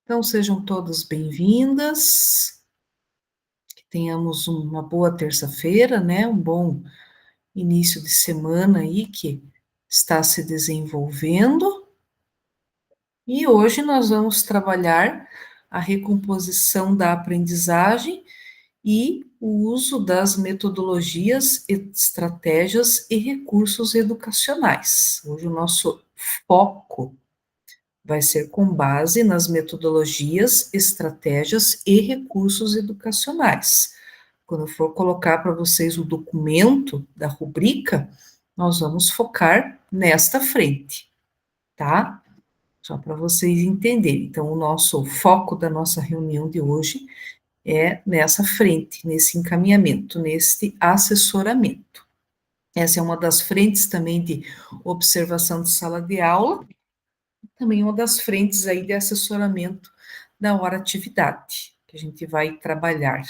Então, sejam todas bem-vindas, que tenhamos uma boa terça-feira, né? Um bom início de semana aí que está se desenvolvendo. E hoje nós vamos trabalhar a recomposição da aprendizagem e o uso das metodologias, estratégias e recursos educacionais. Hoje o nosso foco vai ser com base nas metodologias, estratégias e recursos educacionais. Quando eu for colocar para vocês o documento da rubrica, nós vamos focar nesta frente, tá? Só para vocês entenderem. Então, o nosso foco da nossa reunião de hoje é nessa frente, nesse encaminhamento, neste assessoramento. Essa é uma das frentes também de observação de sala de aula, também uma das frentes aí de assessoramento da hora atividade, que a gente vai trabalhar.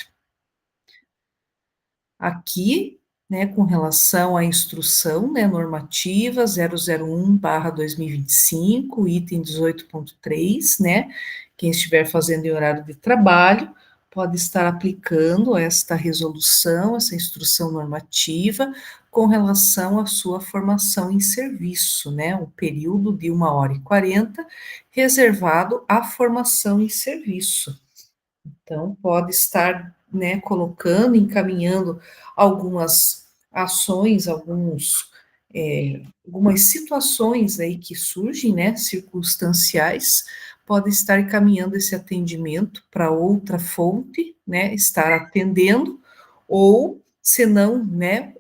Aqui, né, com relação à instrução, né, normativa 001/2025, item 18.3, né, quem estiver fazendo em horário de trabalho, pode estar aplicando esta resolução, essa instrução normativa, com relação à sua formação em serviço, né, um período de 1h40, reservado à formação em serviço. Então, pode estar, né, colocando, encaminhando algumas ações, algumas situações aí que surgem, né, circunstanciais, pode estar encaminhando esse atendimento para outra fonte, né, estar atendendo, ou, se não, né,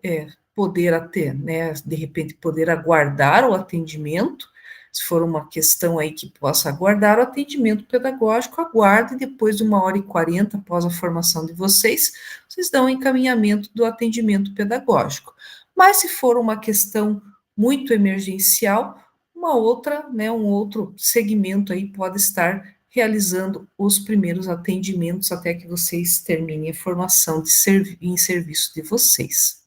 poder até, né, de repente poder aguardar o atendimento, se for uma questão aí que possa aguardar o atendimento pedagógico, aguarde, depois de 1h40 após a formação de vocês, vocês dão o encaminhamento do atendimento pedagógico. Mas se for uma questão muito emergencial, uma outra, né, um outro segmento aí pode estar realizando os primeiros atendimentos até que vocês terminem a formação em serviço de vocês.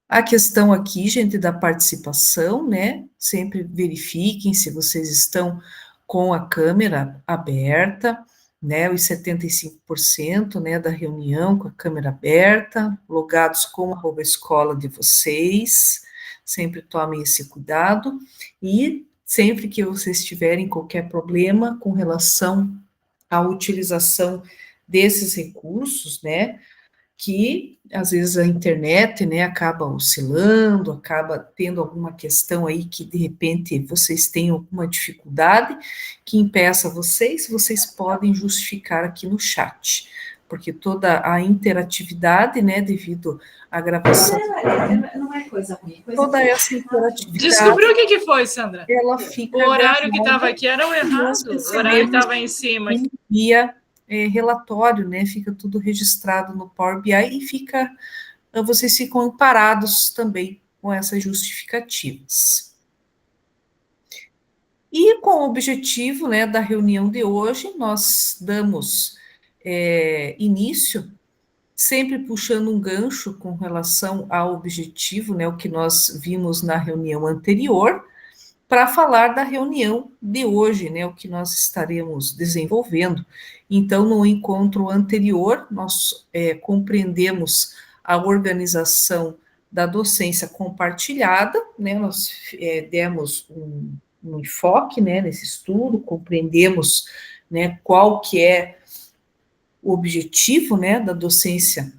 A questão aqui, gente, da participação, né? Sempre verifiquem se vocês estão com a câmera aberta, né? Os 75%, né, da reunião com a câmera aberta, logados com a escola de vocês. Sempre tomem esse cuidado. E sempre que vocês tiverem qualquer problema com relação à utilização desses recursos, né, que às vezes a internet, né, acaba oscilando, acaba tendo alguma questão aí que de repente vocês têm alguma dificuldade que impeça vocês, vocês podem justificar aqui no chat, porque toda a interatividade, né, devido à gravação, não é coisa ruim, toda essa interatividade. Descobriu o que foi, Sandra? Ela fica o horário que estava aqui era o errado, o horário que estava em cima. Via relatório, né? Fica tudo registrado no Power BI e vocês ficam amparados também com essas justificativas. E com o objetivo, né, da reunião de hoje, nós damos início, sempre puxando um gancho com relação ao objetivo, né, o que nós vimos na reunião anterior, para falar da reunião de hoje, né, o que nós estaremos desenvolvendo. Então, no encontro anterior, nós compreendemos a organização da docência compartilhada, né, nós demos um enfoque, né, nesse estudo, compreendemos, né, qual que é o objetivo, né, da docência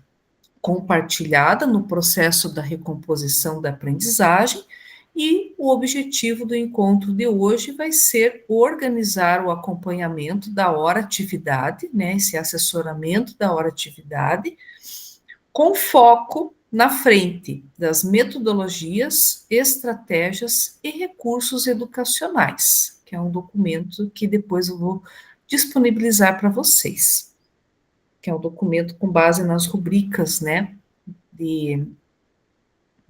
compartilhada no processo da recomposição da aprendizagem, e o objetivo do encontro de hoje vai ser organizar o acompanhamento da hora-atividade, né, esse assessoramento da hora-atividade, com foco na frente das metodologias, estratégias e recursos educacionais, que é um documento que depois eu vou disponibilizar para vocês, que é um documento com base nas rubricas, né,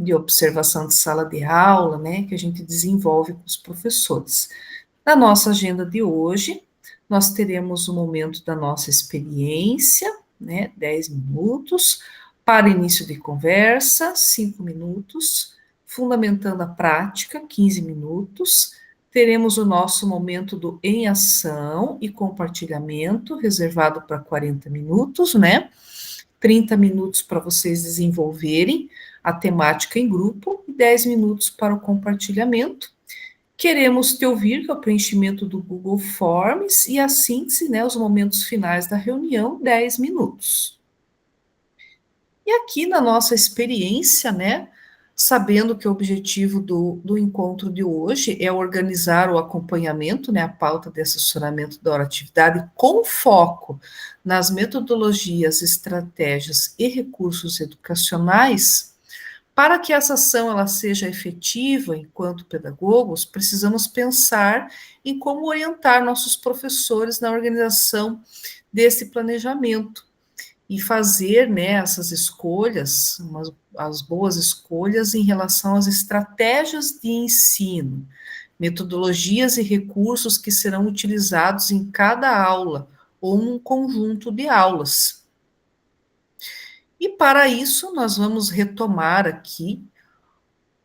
de observação de sala de aula, né, que a gente desenvolve com os professores. Na nossa agenda de hoje, nós teremos o momento da nossa experiência, né, 10 minutos, para início de conversa, 5 minutos, fundamentando a prática, 15 minutos, Teremos o nosso momento do em ação e compartilhamento, reservado para 40 minutos, né? 30 minutos para vocês desenvolverem a temática em grupo e 10 minutos para o compartilhamento. Queremos te ouvir, que é o preenchimento do Google Forms, e a síntese, né, os momentos finais da reunião, 10 minutos. E aqui na nossa experiência, né, sabendo que o objetivo do encontro de hoje é organizar o acompanhamento, né, a pauta de assessoramento da hora atividade com foco nas metodologias, estratégias e recursos educacionais. Para que essa ação ela seja efetiva enquanto pedagogos, precisamos pensar em como orientar nossos professores na organização desse planejamento e fazer, né, essas escolhas, as boas escolhas em relação às estratégias de ensino, metodologias e recursos que serão utilizados em cada aula ou num conjunto de aulas. E para isso, nós vamos retomar aqui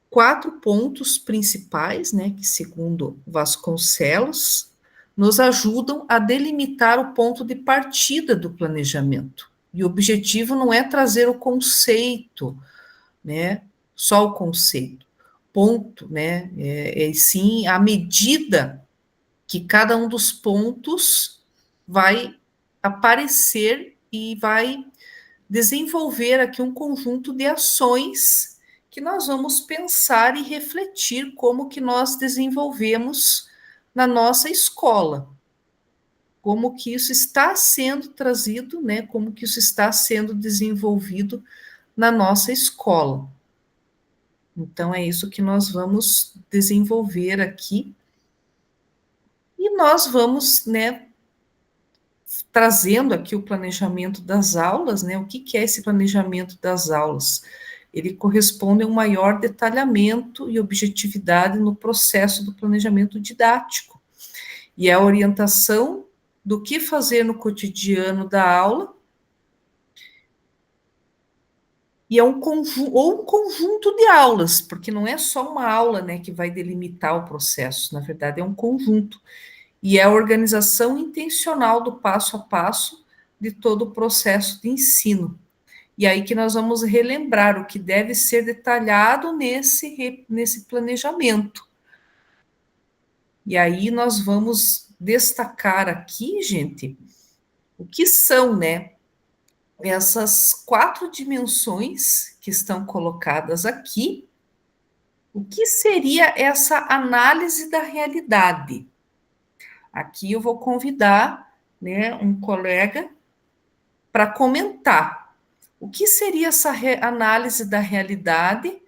4 pontos principais, né, que segundo Vasconcelos, nos ajudam a delimitar o ponto de partida do planejamento. E o objetivo não é trazer o conceito, né, só o conceito, ponto, né, sim a medida que cada um dos pontos vai aparecer e vai desenvolver aqui um conjunto de ações que nós vamos pensar e refletir como que nós desenvolvemos na nossa escola, como que isso está sendo trazido, né, como que isso está sendo desenvolvido na nossa escola. Então, é isso que nós vamos desenvolver aqui. E nós vamos, né, trazendo aqui o planejamento das aulas, né? O que é esse planejamento das aulas? Ele corresponde a um maior detalhamento e objetividade no processo do planejamento didático. E é a orientação do que fazer no cotidiano da aula, e é um conjunto de aulas, porque não é só uma aula, né, que vai delimitar o processo, na verdade é um conjunto. E é a organização intencional do passo a passo de todo o processo de ensino. E aí que nós vamos relembrar o que deve ser detalhado nesse planejamento. E aí nós vamos destacar aqui, gente, o que são, né, essas 4 dimensões que estão colocadas aqui. O que seria essa análise da realidade? Aqui eu vou convidar, né, um colega para comentar o que seria essa análise da realidade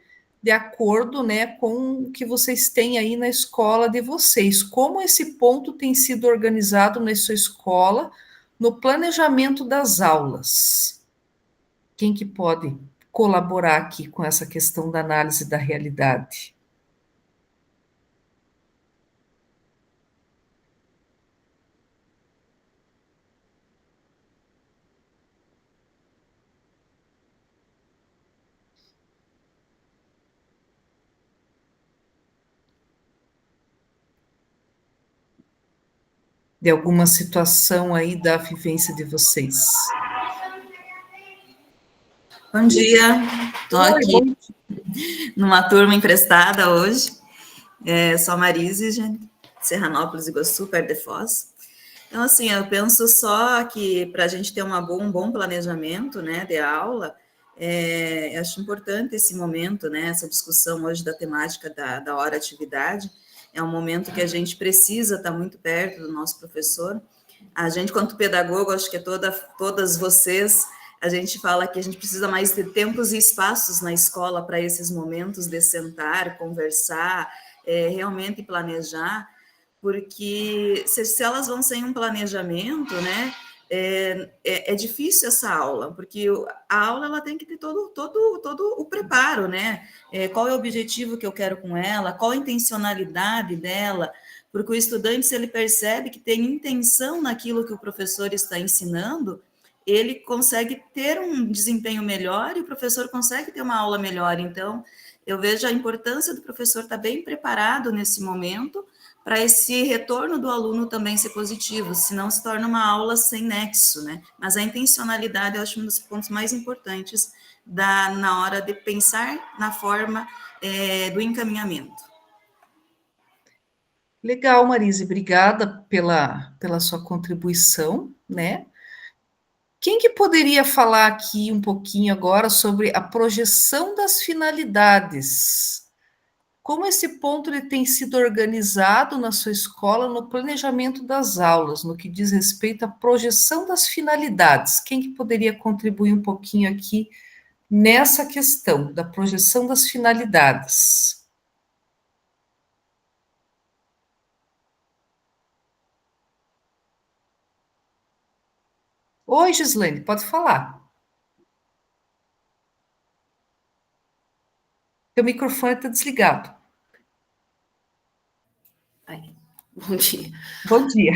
de acordo, né, com o que vocês têm aí na escola de vocês. Como esse ponto tem sido organizado na sua escola no planejamento das aulas? Quem que pode colaborar aqui com essa questão da análise da realidade? De alguma situação aí da vivência de vocês. Bom dia, estou aqui numa turma emprestada hoje, sou a Marise, gente, Serranópolis, Iguaçu, perto de Foz. Então, assim, eu penso só que para a gente ter um bom planejamento, né, de aula, acho importante esse momento, né, essa discussão hoje da temática da hora atividade, é um momento que a gente precisa estar muito perto do nosso professor. A gente, quanto pedagogo, acho que todas vocês, a gente fala que a gente precisa mais de tempos e espaços na escola para esses momentos de sentar, conversar, realmente planejar, porque se elas vão sem um planejamento, né, é difícil essa aula, porque a aula ela tem que ter todo o preparo, né? Qual é o objetivo que eu quero com ela, qual a intencionalidade dela, porque o estudante, se ele percebe que tem intenção naquilo que o professor está ensinando, ele consegue ter um desempenho melhor e o professor consegue ter uma aula melhor. Então, eu vejo a importância do professor estar bem preparado nesse momento para esse retorno do aluno também ser positivo, senão se torna uma aula sem nexo, né? Mas a intencionalidade eu acho um dos pontos mais importantes na hora de pensar na forma do encaminhamento. Legal, Marise, obrigada pela sua contribuição, né? Quem que poderia falar aqui um pouquinho agora sobre a projeção das finalidades? Como esse ponto ele tem sido organizado na sua escola no planejamento das aulas, no que diz respeito à projeção das finalidades? Quem que poderia contribuir um pouquinho aqui nessa questão da projeção das finalidades? Oi, Gislaine, pode falar. Seu microfone está desligado. Bom dia. Bom dia.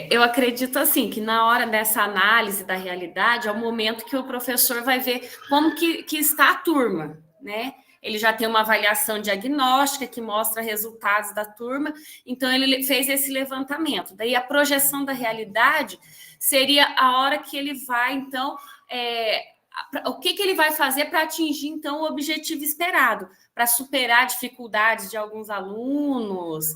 Eu acredito assim que na hora dessa análise da realidade é o momento que o professor vai ver como que está a turma, né? Ele já tem uma avaliação diagnóstica que mostra resultados da turma, então ele fez esse levantamento. Daí a projeção da realidade seria a hora que ele vai, então, o que ele vai fazer para atingir, então, o objetivo esperado, para superar dificuldades de alguns alunos,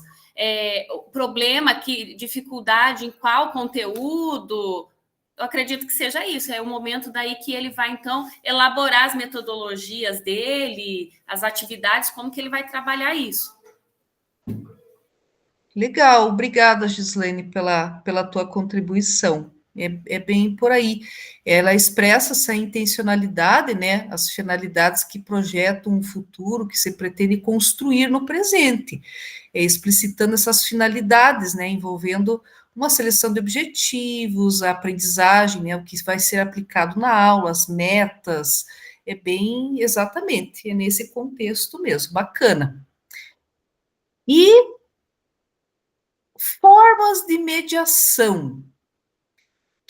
o problema, dificuldade em qual conteúdo. Eu acredito que seja isso, é o momento daí que ele vai, então, elaborar as metodologias dele, as atividades, como que ele vai trabalhar isso. Legal, obrigada, Gislaine, pela tua contribuição. É bem por aí. Ela expressa essa intencionalidade, né? As finalidades que projetam um futuro que se pretende construir no presente, explicitando essas finalidades, né? Envolvendo uma seleção de objetivos, a aprendizagem, né? O que vai ser aplicado na aula, as metas. É bem exatamente, é nesse contexto mesmo. Bacana. E formas de mediação.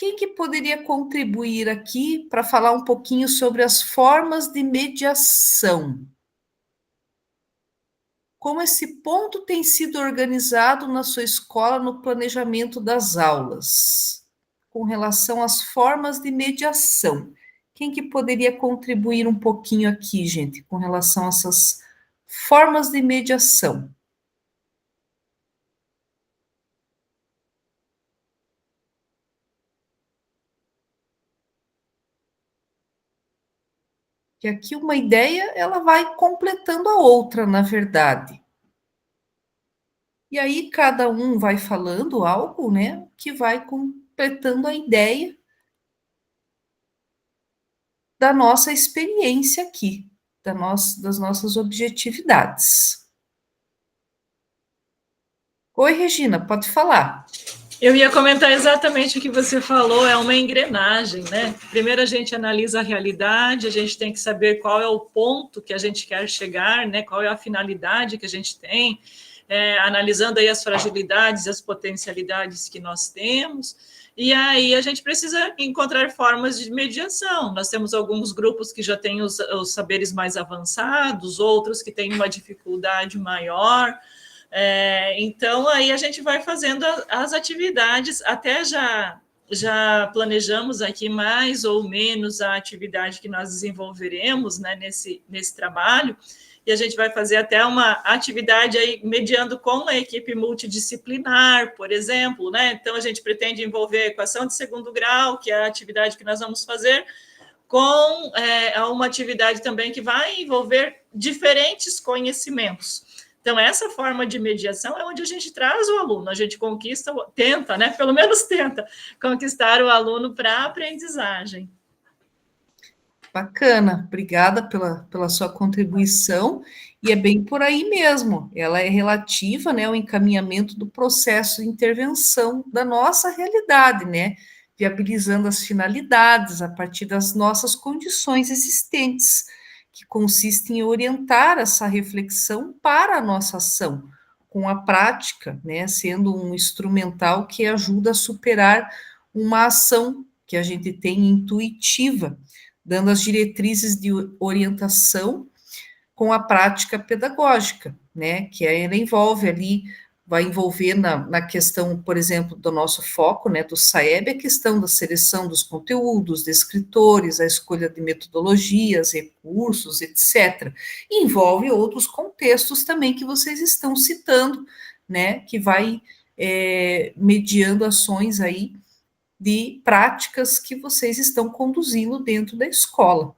Quem que poderia contribuir aqui para falar um pouquinho sobre as formas de mediação? Como esse ponto tem sido organizado na sua escola no planejamento das aulas, com relação às formas de mediação? Quem que poderia contribuir um pouquinho aqui, gente, com relação a essas formas de mediação? Que aqui uma ideia, ela vai completando a outra, na verdade. E aí cada um vai falando algo, né, que vai completando a ideia da nossa experiência aqui, das nossas objetividades. Oi, Regina, pode falar. Eu ia comentar exatamente o que você falou, é uma engrenagem, né? Primeiro a gente analisa a realidade, a gente tem que saber qual é o ponto que a gente quer chegar, né? Qual é a finalidade que a gente tem, analisando aí as fragilidades e as potencialidades que nós temos, e aí a gente precisa encontrar formas de mediação. Nós temos alguns grupos que já têm os saberes mais avançados, outros que têm uma dificuldade maior. Então, aí a gente vai fazendo as atividades, até já planejamos aqui mais ou menos a atividade que nós desenvolveremos, né, nesse trabalho, e a gente vai fazer até uma atividade aí mediando com a equipe multidisciplinar, por exemplo, né? Então, a gente pretende envolver a equação de segundo grau, que é a atividade que nós vamos fazer, com uma atividade também que vai envolver diferentes conhecimentos. Então, essa forma de mediação é onde a gente traz o aluno, a gente tenta, né? Pelo menos tenta conquistar o aluno para a aprendizagem. Bacana, obrigada pela sua contribuição, e é bem por aí mesmo, ela é relativa, né, ao encaminhamento do processo de intervenção da nossa realidade, né, viabilizando as finalidades a partir das nossas condições existentes, que consistem em orientar essa reflexão para a nossa ação, com a prática, né, sendo um instrumental que ajuda a superar uma ação que a gente tem intuitiva, dando as diretrizes de orientação com a prática pedagógica, né, que ela envolve ali vai envolver na questão, por exemplo, do nosso foco, né, do SAEB, a questão da seleção dos conteúdos, de escritores, a escolha de metodologias, recursos, etc. E envolve outros contextos também que vocês estão citando, né, que vai mediando ações aí de práticas que vocês estão conduzindo dentro da escola.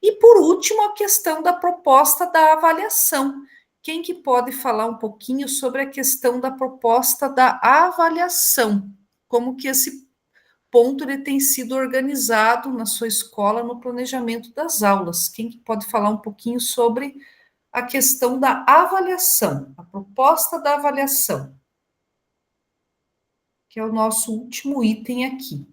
E, por último, a questão da proposta da avaliação. Quem que pode falar um pouquinho sobre a questão da proposta da avaliação? Como que esse ponto ele tem sido organizado na sua escola no planejamento das aulas? Quem que pode falar um pouquinho sobre a questão da avaliação, a proposta da avaliação? Que é o nosso último item aqui.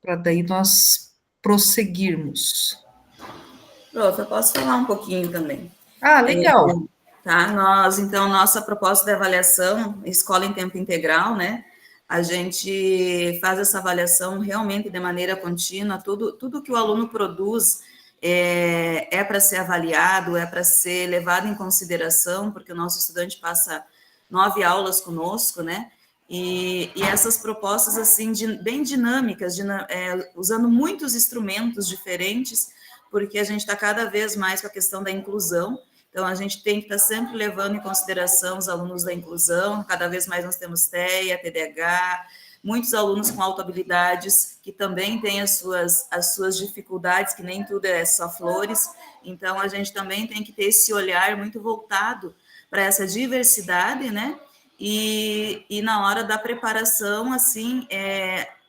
Para daí nós prosseguirmos. Prof, eu posso falar um pouquinho também. Ah, legal. Tá, então, nossa proposta de avaliação, escola em tempo integral, né? A gente faz essa avaliação realmente de maneira contínua, tudo que o aluno produz é para ser avaliado, é para ser levado em consideração, porque o nosso estudante passa 9 aulas conosco, né? E essas propostas, assim, bem dinâmicas, usando muitos instrumentos diferentes, porque a gente está cada vez mais com a questão da inclusão. Então, a gente tem que estar sempre levando em consideração os alunos da inclusão, cada vez mais nós temos TEA, TDAH, muitos alunos com autohabilidades que também têm as suas dificuldades, que nem tudo é só flores, então a gente também tem que ter esse olhar muito voltado para essa diversidade, né? E na hora da preparação, assim,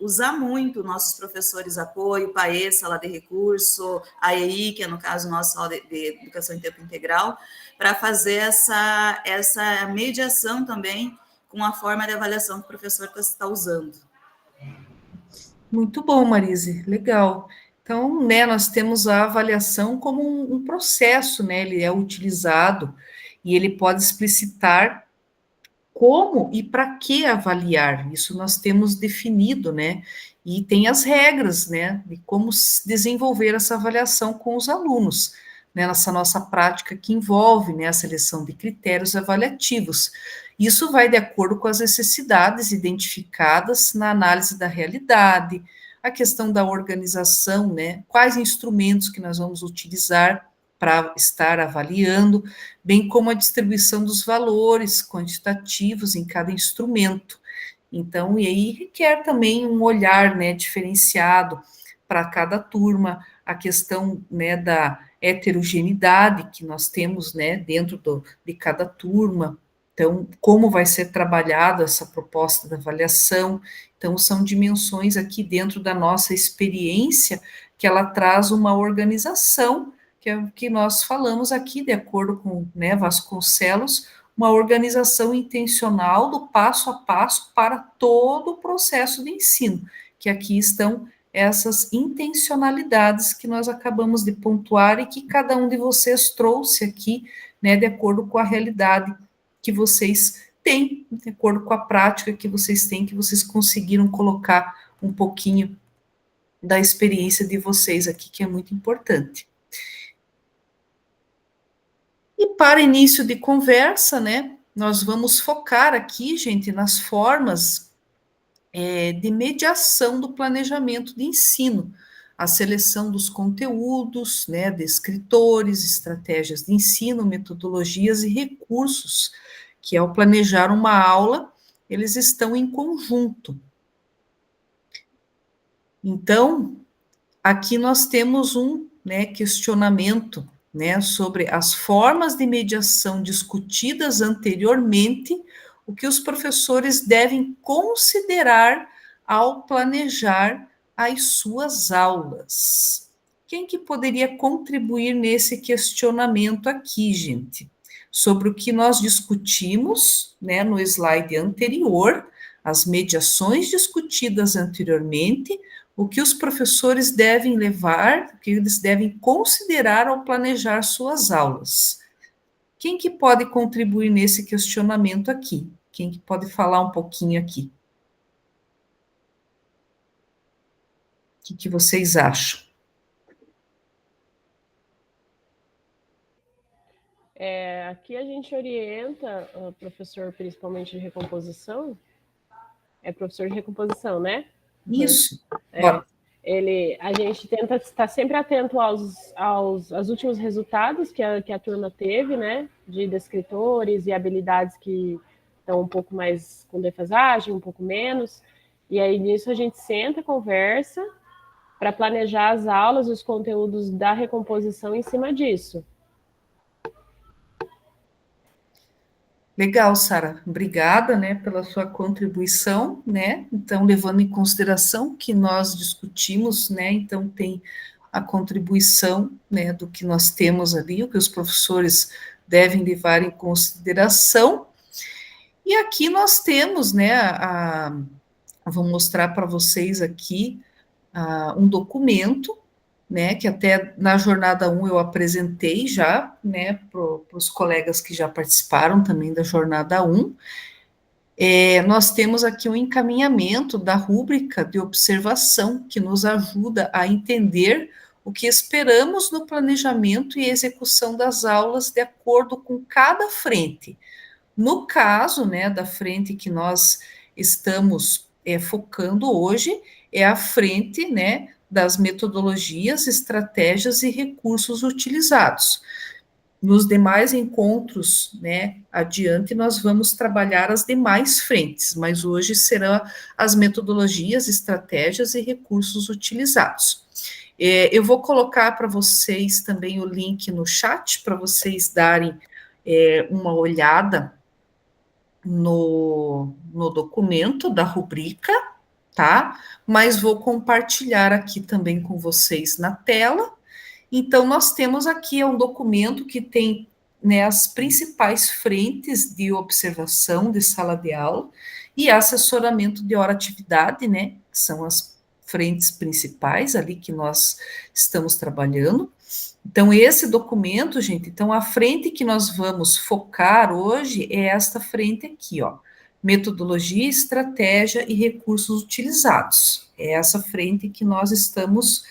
usar muito nossos professores de apoio, PAE, sala de recurso, a EI, que é, no caso, nossa sala de educação em tempo integral, para fazer essa mediação também com a forma de avaliação que o professor está usando. Muito bom, Marise, legal. Então, né, nós temos a avaliação como um processo, né, ele é utilizado e ele pode explicitar como e para que avaliar, isso nós temos definido, né? E tem as regras, né, de como desenvolver essa avaliação com os alunos, né, nessa nossa prática que envolve, né, a seleção de critérios avaliativos. Isso vai de acordo com as necessidades identificadas na análise da realidade, a questão da organização, né, quais instrumentos que nós vamos utilizar para estar avaliando, bem como a distribuição dos valores quantitativos em cada instrumento. Então, e aí requer também um olhar, né, diferenciado para cada turma, a questão, né, da heterogeneidade que nós temos, né, dentro de cada turma. Então, como vai ser trabalhada essa proposta da avaliação? Então, são dimensões aqui dentro da nossa experiência que ela traz uma organização, que é o que nós falamos aqui, de acordo com, né, Vasconcelos, uma organização intencional do passo a passo para todo o processo de ensino, que aqui estão essas intencionalidades que nós acabamos de pontuar e que cada um de vocês trouxe aqui, né, de acordo com a realidade que vocês têm, de acordo com a prática que vocês têm, que vocês conseguiram colocar um pouquinho da experiência de vocês aqui, que é muito importante. E para início de conversa, né, nós vamos focar aqui, gente, nas formas de mediação do planejamento de ensino, a seleção dos conteúdos, né, de escritores, estratégias de ensino, metodologias e recursos, que ao planejar uma aula, eles estão em conjunto. Então, aqui nós temos um, né, questionamento, né, sobre as formas de mediação discutidas anteriormente, o que os professores devem considerar ao planejar as suas aulas. Quem que poderia contribuir nesse questionamento aqui, gente? Sobre o que nós discutimos, né, no slide anterior, as mediações discutidas anteriormente, o que os professores devem levar, o que eles devem considerar ao planejar suas aulas. Quem que pode contribuir nesse questionamento aqui? Quem que pode falar um pouquinho aqui? que vocês acham? Aqui a gente orienta o professor, principalmente de recomposição, é professor de recomposição, né? Isso. Bora. A gente tenta estar sempre atento aos últimos resultados que a turma teve, né? De descritores e habilidades que estão um pouco mais com defasagem, um pouco menos. E aí, nisso, a gente senta, conversa, para planejar as aulas, os conteúdos da recomposição em cima disso. Legal, Sara. Obrigada, né, pela sua contribuição, né? Então, levando em consideração que nós discutimos, né? Então, tem a contribuição, né, do que nós temos ali, o que os professores devem levar em consideração. E aqui nós temos, né, vou mostrar para vocês aqui um documento, né, que até na jornada 1 eu apresentei já, né, para os colegas que já participaram também da jornada 1. Nós temos aqui um encaminhamento da rúbrica de observação, que nos ajuda a entender o que esperamos no planejamento e execução das aulas de acordo com cada frente. No caso, né, da frente que nós estamos focando hoje, é a frente, né, das metodologias, estratégias e recursos utilizados. Nos demais encontros, né, adiante, nós vamos trabalhar as demais frentes, mas hoje serão as metodologias, estratégias e recursos utilizados. Eu vou colocar para vocês também o link no chat, para vocês darem uma olhada no documento da rubrica, tá? Mas vou compartilhar aqui também com vocês na tela. Então, nós temos aqui um documento que tem, né, as principais frentes de observação de sala de aula e assessoramento de hora-atividade, né, que são as frentes principais ali que nós estamos trabalhando. Então, esse documento, gente, então a frente que nós vamos focar hoje é esta frente aqui, ó. Metodologia, estratégia e recursos utilizados. É essa frente que nós estamos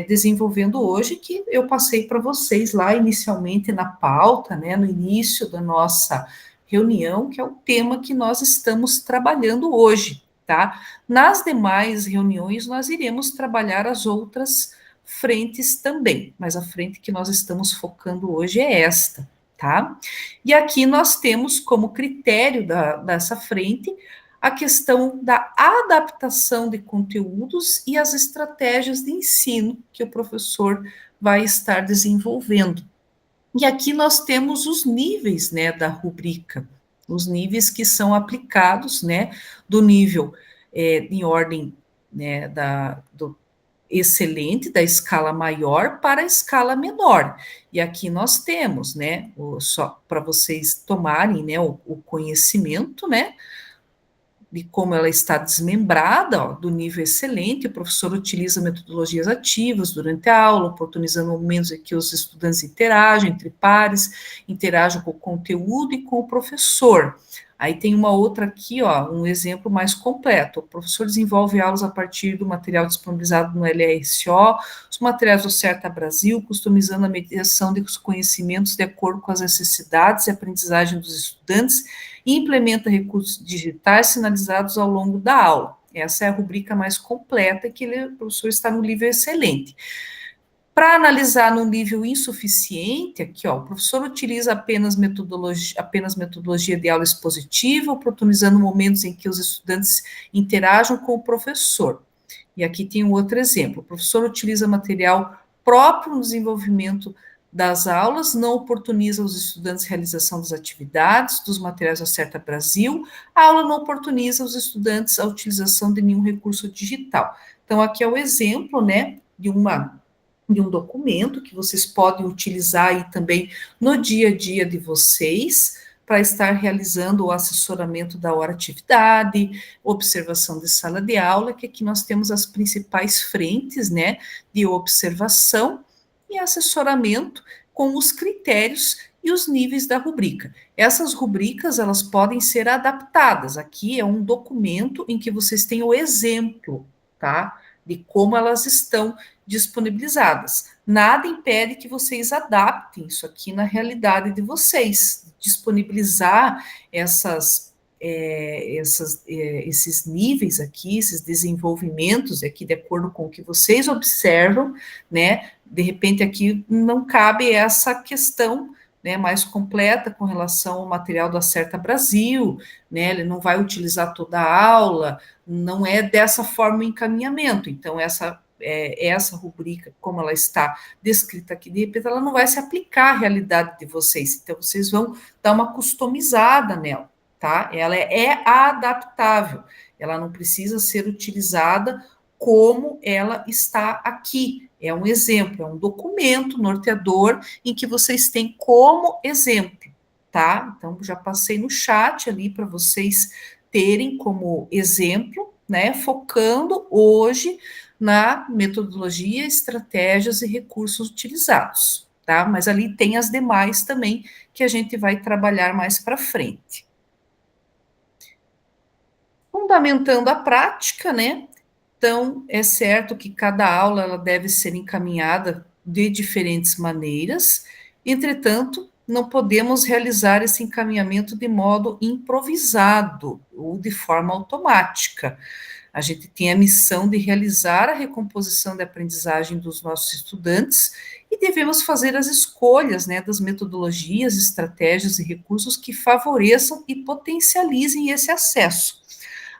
desenvolvendo hoje, que eu passei para vocês lá inicialmente na pauta, né, no início da nossa reunião, que é o tema que nós estamos trabalhando hoje, tá? Nas demais reuniões, nós iremos trabalhar as outras frentes também, mas a frente que nós estamos focando hoje é esta, tá? E aqui nós temos como critério dessa frente a questão da adaptação de conteúdos e as estratégias de ensino que o professor vai estar desenvolvendo. E aqui nós temos os níveis, né, da rubrica, os níveis que são aplicados, né, do nível em ordem, né, do excelente, da escala maior para a escala menor. E aqui nós temos, né, só para vocês tomarem, né, o conhecimento, né, de como ela está desmembrada, ó, do nível excelente, o professor utiliza metodologias ativas durante a aula, oportunizando momentos em que os estudantes interagem entre pares, interagem com o conteúdo e com o professor. Aí tem uma outra aqui, ó, um exemplo mais completo. O professor desenvolve aulas a partir do material disponibilizado no LRSO, os materiais do Certa Brasil, customizando a mediação dos conhecimentos de acordo com as necessidades e aprendizagem dos estudantes, e implementa recursos digitais sinalizados ao longo da aula. Essa é a rubrica mais completa, que o professor está no nível excelente. Para analisar no nível insuficiente, aqui, ó, o professor utiliza apenas metodologia de aula expositiva, oportunizando momentos em que os estudantes interajam com o professor. E aqui tem um outro exemplo. O professor utiliza material próprio no desenvolvimento das aulas, não oportuniza aos estudantes a realização das atividades, dos materiais da Certa Brasil, a aula não oportuniza aos estudantes a utilização de nenhum recurso digital. Então, aqui é o exemplo, né, de um documento que vocês podem utilizar aí também no dia a dia de vocês, para estar realizando o assessoramento da hora-atividade, observação de sala de aula, que aqui nós temos as principais frentes, né, de observação e assessoramento com os critérios e os níveis da rubrica. Essas rubricas, elas podem ser adaptadas. Aqui é um documento em que vocês têm o exemplo, tá, de como elas estão disponibilizadas. Nada impede que vocês adaptem isso aqui na realidade de vocês, disponibilizar esses níveis aqui, esses desenvolvimentos aqui, de acordo com o que vocês observam, né? De repente aqui não cabe essa questão, né, mais completa com relação ao material do Acerta Brasil, né? Ele não vai utilizar toda a aula, não é dessa forma o encaminhamento. Então, essa rubrica, como ela está descrita aqui, de repente, ela não vai se aplicar à realidade de vocês. Então, vocês vão dar uma customizada nela, tá? Ela é adaptável, ela não precisa ser utilizada como ela está aqui. É um exemplo, é um documento norteador em que vocês têm como exemplo, tá? Então, já passei no chat ali para vocês terem como exemplo, né? Focando hoje na metodologia, estratégias e recursos utilizados, tá? Mas ali tem as demais também que a gente vai trabalhar mais para frente. Fundamentando a prática, né? Então, é certo que cada aula ela deve ser encaminhada de diferentes maneiras, entretanto, não podemos realizar esse encaminhamento de modo improvisado ou de forma automática. A gente tem a missão de realizar a recomposição da aprendizagem dos nossos estudantes e devemos fazer as escolhas, né, das metodologias, estratégias e recursos que favoreçam e potencializem esse acesso.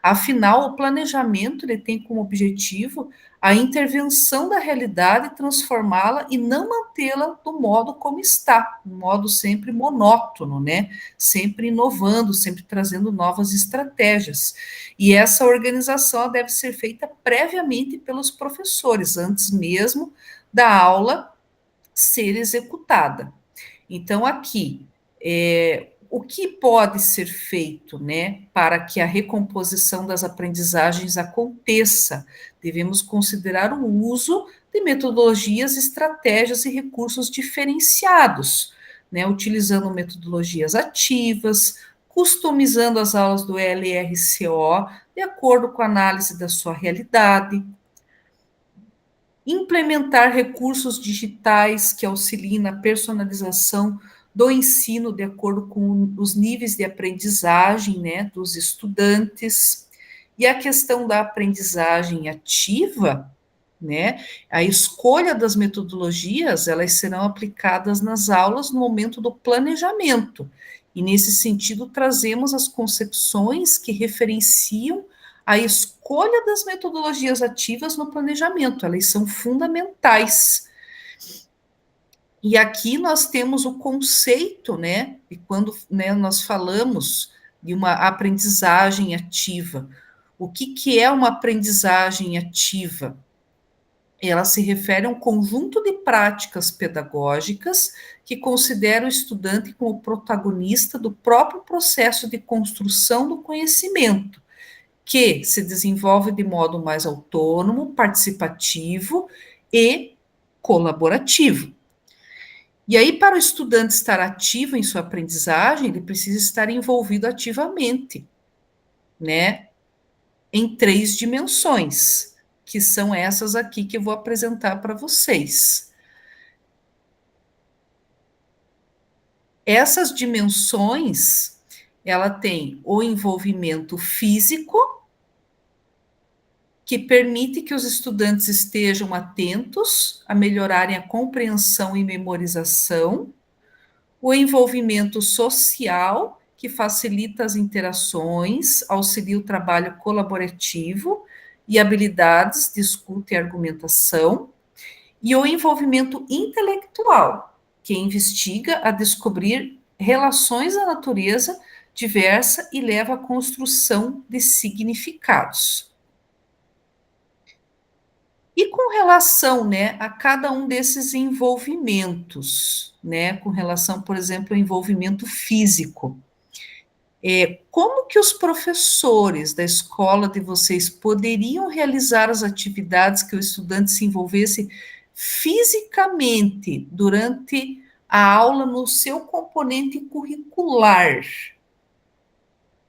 Afinal, o planejamento ele tem como objetivo a intervenção da realidade, transformá-la e não mantê-la do modo como está, um modo sempre monótono, né? Sempre inovando, sempre trazendo novas estratégias. E essa organização deve ser feita previamente pelos professores, antes mesmo da aula ser executada. Então, aqui, o que pode ser feito, né, para que a recomposição das aprendizagens aconteça? Devemos considerar o uso de metodologias, estratégias e recursos diferenciados, né, utilizando metodologias ativas, customizando as aulas do LRCO de acordo com a análise da sua realidade, implementar recursos digitais que auxiliem na personalização do ensino de acordo com os níveis de aprendizagem, né, dos estudantes. E a questão da aprendizagem ativa, né, a escolha das metodologias, elas serão aplicadas nas aulas no momento do planejamento. E nesse sentido, trazemos as concepções que referenciam a escolha das metodologias ativas no planejamento, elas são fundamentais. E aqui nós temos o conceito, né, e quando, né, nós falamos de uma aprendizagem ativa, o que é uma aprendizagem ativa? Ela se refere a um conjunto de práticas pedagógicas que considera o estudante como protagonista do próprio processo de construção do conhecimento, que se desenvolve de modo mais autônomo, participativo e colaborativo. E aí, para o estudante estar ativo em sua aprendizagem, ele precisa estar envolvido ativamente, né, em 3 dimensões, que são essas aqui que eu vou apresentar para vocês. Essas dimensões, ela tem o envolvimento físico, que permite que os estudantes estejam atentos a melhorarem a compreensão e memorização, o envolvimento social, que facilita as interações, auxilia o trabalho colaborativo e habilidades de escuta e argumentação, e o envolvimento intelectual, que investiga a descobrir relações da natureza diversa e leva à construção de significados. E com relação, né, a cada um desses envolvimentos, né, com relação, por exemplo, ao envolvimento físico, como que os professores da escola de vocês poderiam realizar as atividades que o estudante se envolvesse fisicamente durante a aula no seu componente curricular?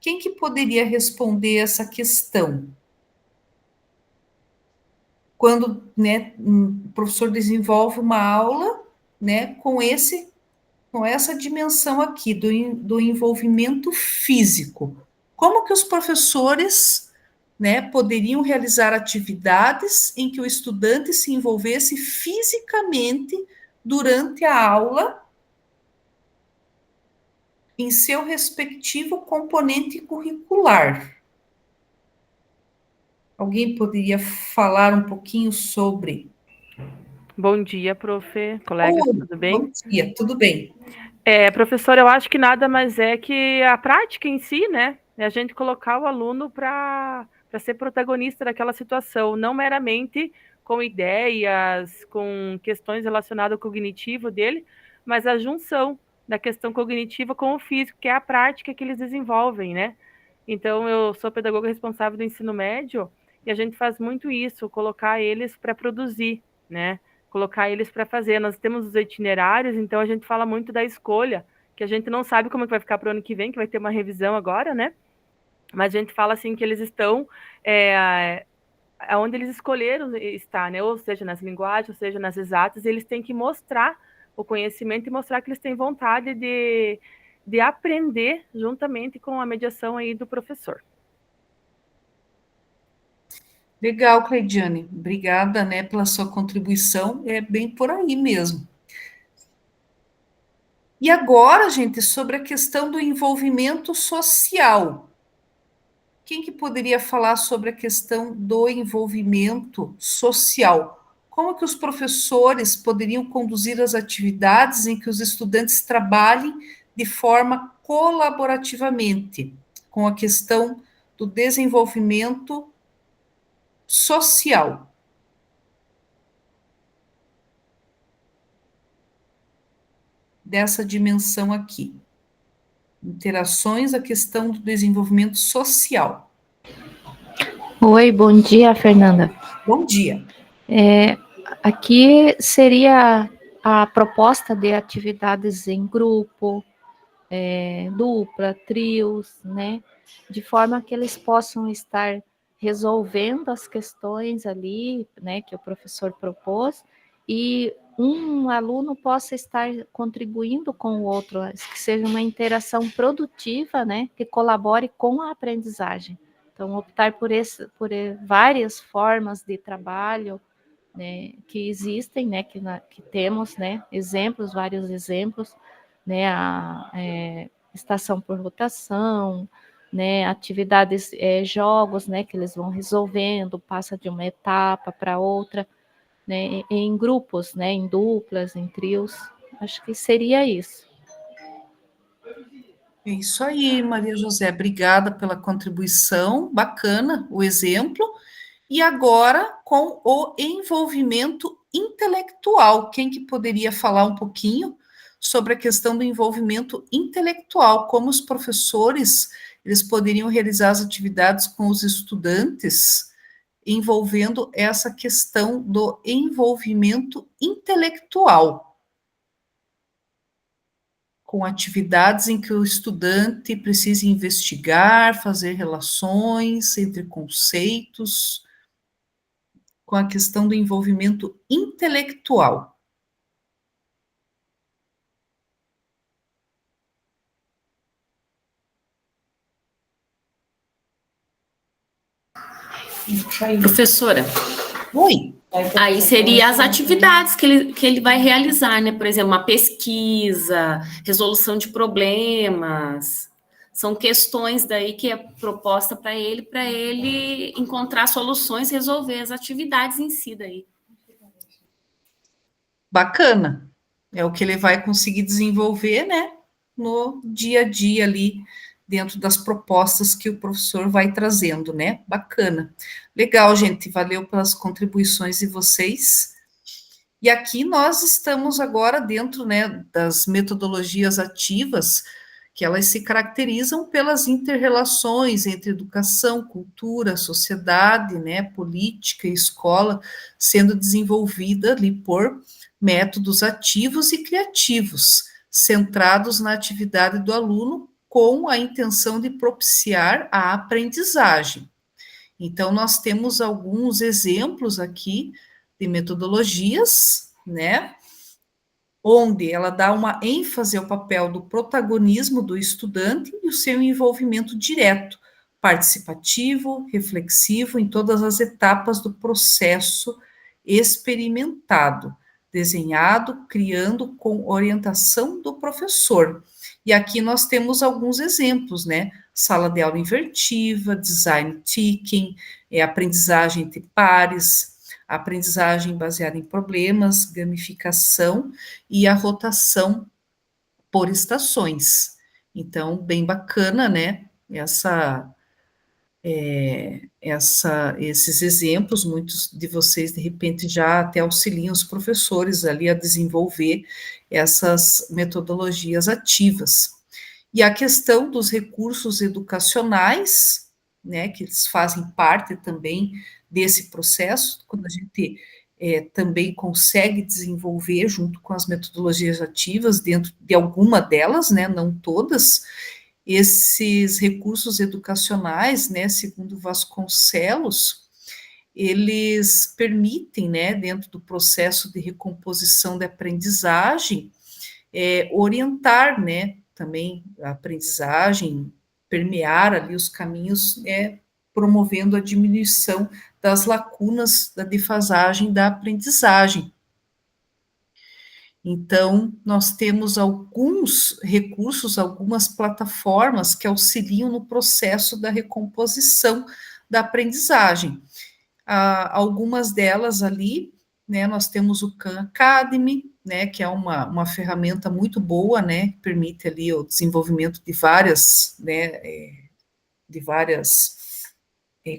Quem que poderia responder essa questão? quando, né, o professor desenvolve uma aula, né, com essa dimensão aqui do envolvimento físico. Como que os professores, né, poderiam realizar atividades em que o estudante se envolvesse fisicamente durante a aula em seu respectivo componente curricular? Alguém poderia falar um pouquinho sobre? Bom dia, prof, colegas, Oi, tudo bem? bom dia, tudo bem? Professor, eu acho que nada mais é que a prática em si, né? É a gente colocar o aluno para ser protagonista daquela situação, não meramente com ideias, com questões relacionadas ao cognitivo dele, mas a junção da questão cognitiva com o físico, que é a prática que eles desenvolvem, né? Então, eu sou pedagoga responsável do ensino médio e a gente faz muito isso, colocar eles para produzir, né? Colocar eles para fazer. Nós temos os itinerários, então a gente fala muito da escolha, que a gente não sabe como é que vai ficar para o ano que vem, que vai ter uma revisão agora, né? Mas a gente fala assim que eles estão onde eles escolheram estar, né? Ou seja, nas linguagens, ou seja, nas exatas, eles têm que mostrar o conhecimento e mostrar que eles têm vontade de aprender juntamente com a mediação aí do professor. Legal, Cleidiane. Obrigada, né, pela sua contribuição. É bem por aí mesmo. E agora, gente, sobre a questão do envolvimento social. Quem que poderia falar sobre a questão do envolvimento social? Como que os professores poderiam conduzir as atividades em que os estudantes trabalhem de forma colaborativamente com a questão do desenvolvimento social? Dessa dimensão aqui. Interações, a questão do desenvolvimento social. Oi, bom dia, Fernanda. Bom dia. Aqui seria a proposta de atividades em grupo, dupla, trios, né? De forma que eles possam estar resolvendo as questões ali, né, que o professor propôs, e um aluno possa estar contribuindo com o outro, que seja uma interação produtiva, né, que colabore com a aprendizagem. Então, optar por várias formas de trabalho, né, que existem, né, que temos, né, exemplos, vários exemplos, né, a estação por rotação, né, atividades, jogos, né, que eles vão resolvendo, passa de uma etapa para outra, né, em grupos, né, em duplas, em trios, acho que seria isso. É isso aí, Maria José, obrigada pela contribuição, bacana o exemplo. E agora, com o envolvimento intelectual, quem que poderia falar um pouquinho sobre a questão do envolvimento intelectual, como os professores, eles poderiam realizar as atividades com os estudantes, envolvendo essa questão do envolvimento intelectual, com atividades em que o estudante precisa investigar, fazer relações entre conceitos, com a questão do envolvimento intelectual. Professora, Oi. aí seria as atividades que ele vai realizar, né? Por exemplo, uma pesquisa, resolução de problemas. São questões daí que é proposta para ele encontrar soluções, resolver as atividades em si daí. Bacana. É o que ele vai conseguir desenvolver, né, no dia a dia ali, dentro das propostas que o professor vai trazendo, né? Bacana. Legal, gente. Valeu pelas contribuições de vocês. E aqui nós estamos agora dentro, né, das metodologias ativas, que elas se caracterizam pelas inter-relações entre educação, cultura, sociedade, né, política e escola, sendo desenvolvida ali por métodos ativos e criativos, centrados na atividade do aluno, com a intenção de propiciar a aprendizagem. Então, nós temos alguns exemplos aqui de metodologias, né, onde ela dá uma ênfase ao papel do protagonismo do estudante e o seu envolvimento direto, participativo, reflexivo em todas as etapas do processo experimentado, desenhado, criando com orientação do professor. E aqui nós temos alguns exemplos, né? Sala de aula invertida, design thinking, aprendizagem entre pares, aprendizagem baseada em problemas, gamificação e a rotação por estações. Então, bem bacana, né? Esses exemplos, muitos de vocês, de repente, já até auxiliam os professores ali a desenvolver essas metodologias ativas. E a questão dos recursos educacionais, né, que eles fazem parte também desse processo, quando a gente também consegue desenvolver junto com as metodologias ativas, dentro de alguma delas, né, não todas, esses recursos educacionais, né, segundo Vasconcelos, eles permitem, né, dentro do processo de recomposição da aprendizagem, orientar, né, também a aprendizagem, permear ali os caminhos, promovendo a diminuição das lacunas da defasagem da aprendizagem. Então, nós temos alguns recursos, algumas plataformas que auxiliam no processo da recomposição da aprendizagem. Algumas delas ali, né, nós temos o Khan Academy, né, que é uma ferramenta muito boa, né, que permite ali o desenvolvimento de várias, né,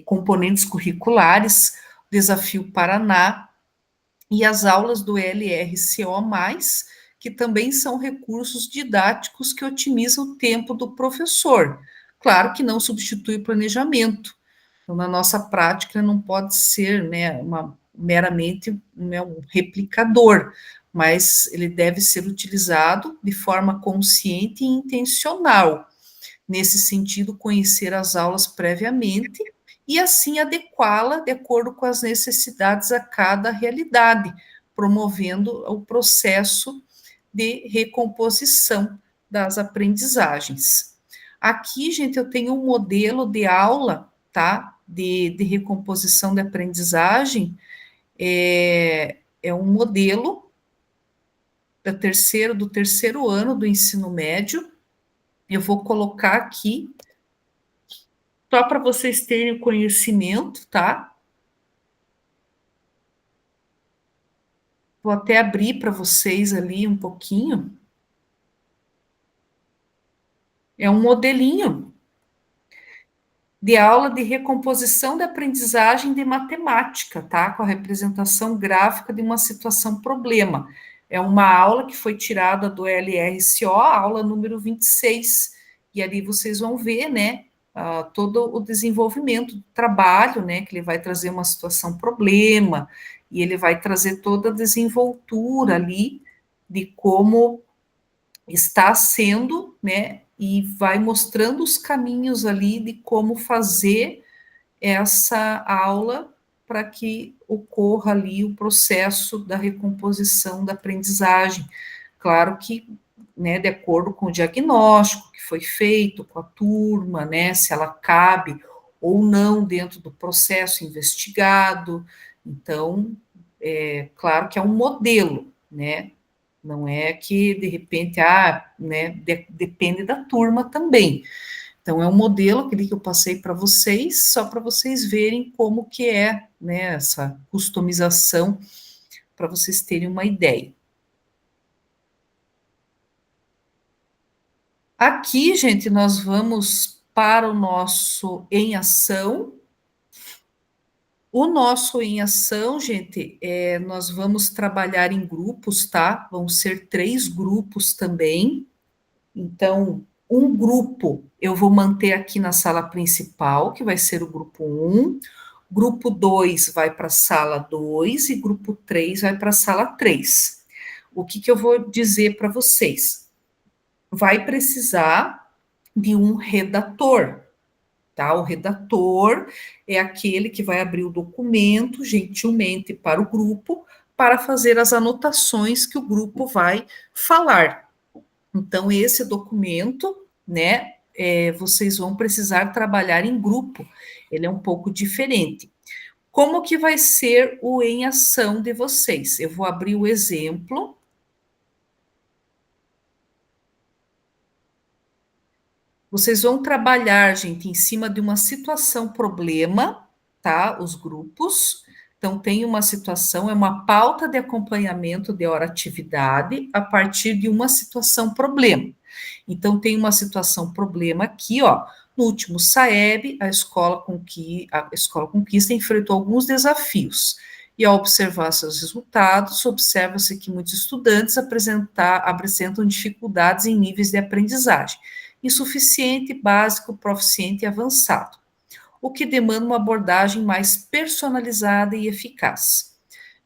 componentes curriculares, Desafio Paraná, e as aulas do LRCO+, que também são recursos didáticos que otimizam o tempo do professor. Claro que não substitui o planejamento. Então, na nossa prática, não pode ser, né, meramente, né, um replicador, mas ele deve ser utilizado de forma consciente e intencional. Nesse sentido, conhecer as aulas previamente e assim adequá-la de acordo com as necessidades a cada realidade, promovendo o processo de recomposição das aprendizagens. Aqui, gente, eu tenho um modelo de aula, tá, de recomposição da aprendizagem, é um modelo do terceiro ano do ensino médio. Eu vou colocar aqui só para vocês terem o conhecimento, tá? Vou até abrir para vocês ali um pouquinho. É um modelinho de aula de recomposição da aprendizagem de matemática, tá? Com a representação gráfica de uma situação problema. É uma aula que foi tirada do LRCO, a aula número 26. E ali vocês vão ver, né? Todo o desenvolvimento do trabalho, né, que ele vai trazer uma situação problema, e ele vai trazer toda a desenvoltura ali de como está sendo, né, e vai mostrando os caminhos ali de como fazer essa aula para que ocorra ali o processo da recomposição da aprendizagem. Claro que, né, de acordo com o diagnóstico que foi feito com a turma, né, se ela cabe ou não dentro do processo investigado. Então, claro que é um modelo, né, não é que, de repente, né, depende da turma também. Então, é um modelo que eu passei para vocês, só para vocês verem como que é, né, essa customização, para vocês terem uma ideia. Aqui, gente, nós vamos para o nosso em ação. O nosso em ação, gente, nós vamos trabalhar em grupos, tá? Vão ser 3 grupos também. Então, um grupo eu vou manter aqui na sala principal, que vai ser o grupo 1. Grupo 2 vai para a sala 2 e grupo 3 vai para a sala 3. O que eu vou dizer para vocês? Vai precisar de um redator, tá? O redator é aquele que vai abrir o documento, gentilmente, para o grupo, para fazer as anotações que o grupo vai falar. Então, esse documento, né, vocês vão precisar trabalhar em grupo, ele é um pouco diferente. Como que vai ser o em ação de vocês? Eu vou abrir o exemplo. Vocês vão trabalhar, gente, em cima de uma situação problema, tá? Os grupos. Então, tem uma situação, é uma pauta de acompanhamento de hora-atividade a partir de uma situação problema. Então, tem uma situação problema aqui, ó. No último SAEB, a Escola Conquista enfrentou alguns desafios. E ao observar seus resultados, observa-se que muitos estudantes apresentam dificuldades em níveis de aprendizagem insuficiente, básico, proficiente e avançado, o que demanda uma abordagem mais personalizada e eficaz.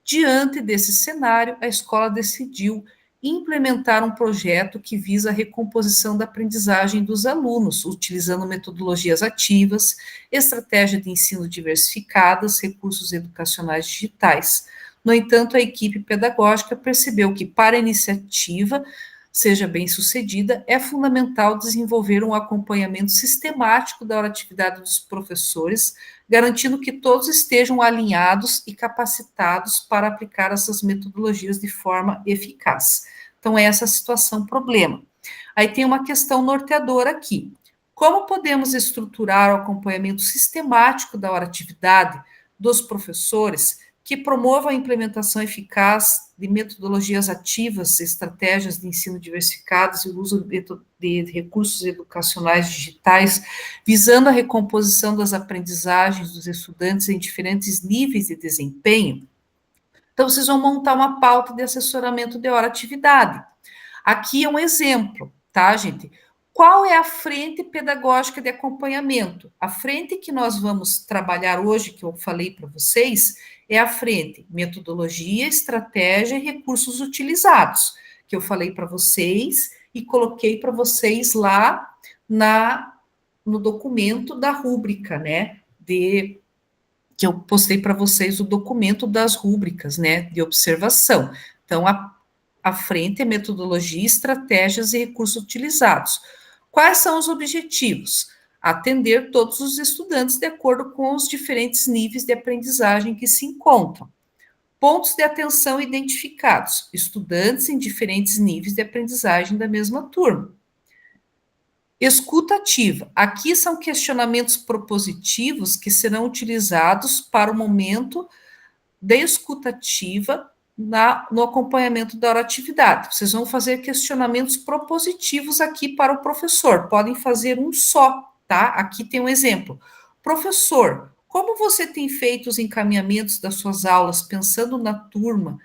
Diante desse cenário, a escola decidiu implementar um projeto que visa a recomposição da aprendizagem dos alunos, utilizando metodologias ativas, estratégia de ensino diversificadas, recursos educacionais digitais. No entanto, a equipe pedagógica percebeu que, para a iniciativa seja bem-sucedida, é fundamental desenvolver um acompanhamento sistemático da atividade dos professores, garantindo que todos estejam alinhados e capacitados para aplicar essas metodologias de forma eficaz. Então, essa é a situação problema. Aí tem uma questão norteadora aqui. Como podemos estruturar o acompanhamento sistemático da atividade dos professores que promova a implementação eficaz de metodologias ativas, estratégias de ensino diversificados e o uso de recursos educacionais digitais, visando a recomposição das aprendizagens dos estudantes em diferentes níveis de desempenho? Então, vocês vão montar uma pauta de assessoramento de hora-atividade. Aqui é um exemplo, tá, gente? Qual é a frente pedagógica de acompanhamento? A frente que nós vamos trabalhar hoje, que eu falei para vocês, é a frente metodologia, estratégia e recursos utilizados, que eu falei para vocês e coloquei para vocês lá no documento da rúbrica, né, que eu postei para vocês o documento das rúbricas, né, de observação. Então, a frente é metodologia, estratégias e recursos utilizados. Quais são os objetivos? Atender todos os estudantes de acordo com os diferentes níveis de aprendizagem que se encontram. Pontos de atenção identificados: estudantes em diferentes níveis de aprendizagem da mesma turma. Escuta ativa. Aqui são questionamentos propositivos que serão utilizados para o momento de escuta ativa no acompanhamento da atividade. Vocês vão fazer questionamentos propositivos aqui para o professor. Podem fazer um só, tá? Aqui tem um exemplo. Professor, como você tem feito os encaminhamentos das suas aulas pensando na turma?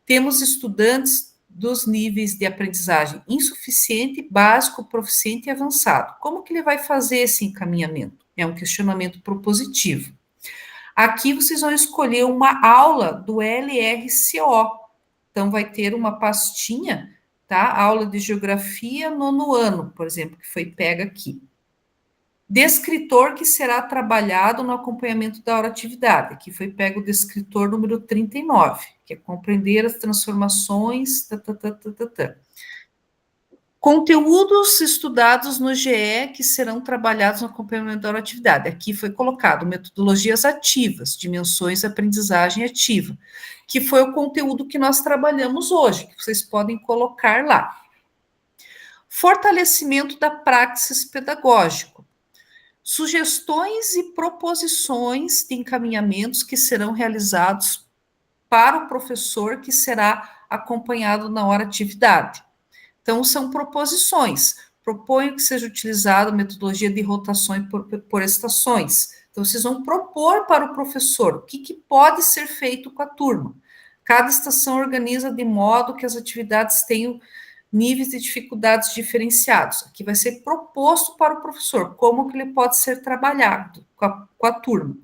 Temos estudantes dos níveis de aprendizagem insuficiente, básico, proficiente e avançado. Como que ele vai fazer esse encaminhamento? É um questionamento propositivo. Aqui vocês vão escolher uma aula do LRCO. Então, vai ter uma pastinha, tá? Aula de Geografia, 9º ano, por exemplo, que foi pega aqui. Descritor que será trabalhado no acompanhamento da atividade. Aqui foi pego o descritor número 39, que é compreender as transformações, Conteúdos estudados no GE que serão trabalhados no acompanhamento da atividade. Aqui foi colocado metodologias ativas, dimensões de aprendizagem ativa, que foi o conteúdo que nós trabalhamos hoje, que vocês podem colocar lá. Fortalecimento da praxis pedagógico. Sugestões e proposições de encaminhamentos que serão realizados para o professor que será acompanhado na atividade. Então, são proposições. Proponho que seja utilizada a metodologia de rotações por estações. Então, vocês vão propor para o professor o que pode ser feito com a turma. Cada estação organiza de modo que as atividades tenham níveis de dificuldades diferenciados. Aqui vai ser proposto para o professor como que ele pode ser trabalhado com a turma.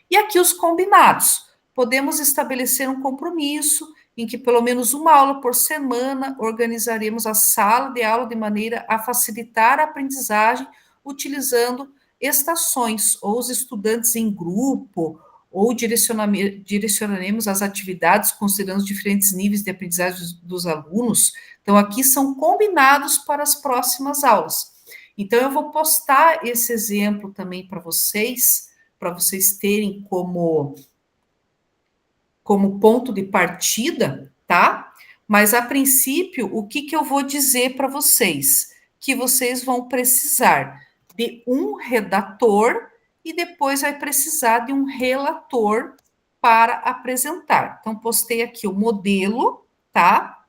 E aqui os combinados. Podemos estabelecer um compromisso em que pelo menos uma aula por semana organizaremos a sala de aula de maneira a facilitar a aprendizagem utilizando estações, ou os estudantes em grupo, ou direcionaremos as atividades considerando os diferentes níveis de aprendizagem dos alunos. Então, aqui são combinados para as próximas aulas. Então, eu vou postar esse exemplo também para vocês terem como ponto de partida, tá? Mas, a princípio, o que eu vou dizer para vocês? Que vocês vão precisar de um redator e depois vai precisar de um relator para apresentar. Então, postei aqui o modelo, tá?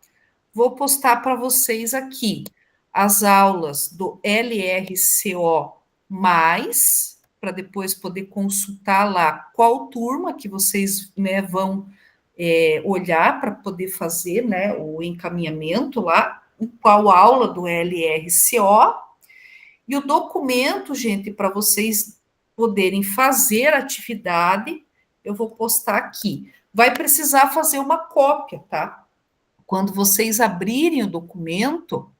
Vou postar para vocês aqui as aulas do LRCO+, para depois poder consultar lá qual turma que vocês, né, vão olhar para poder fazer, né, o encaminhamento lá, qual aula do LRCO, e o documento, gente, para vocês poderem fazer a atividade, eu vou postar aqui. Vai precisar fazer uma cópia, tá? Quando vocês abrirem o documento,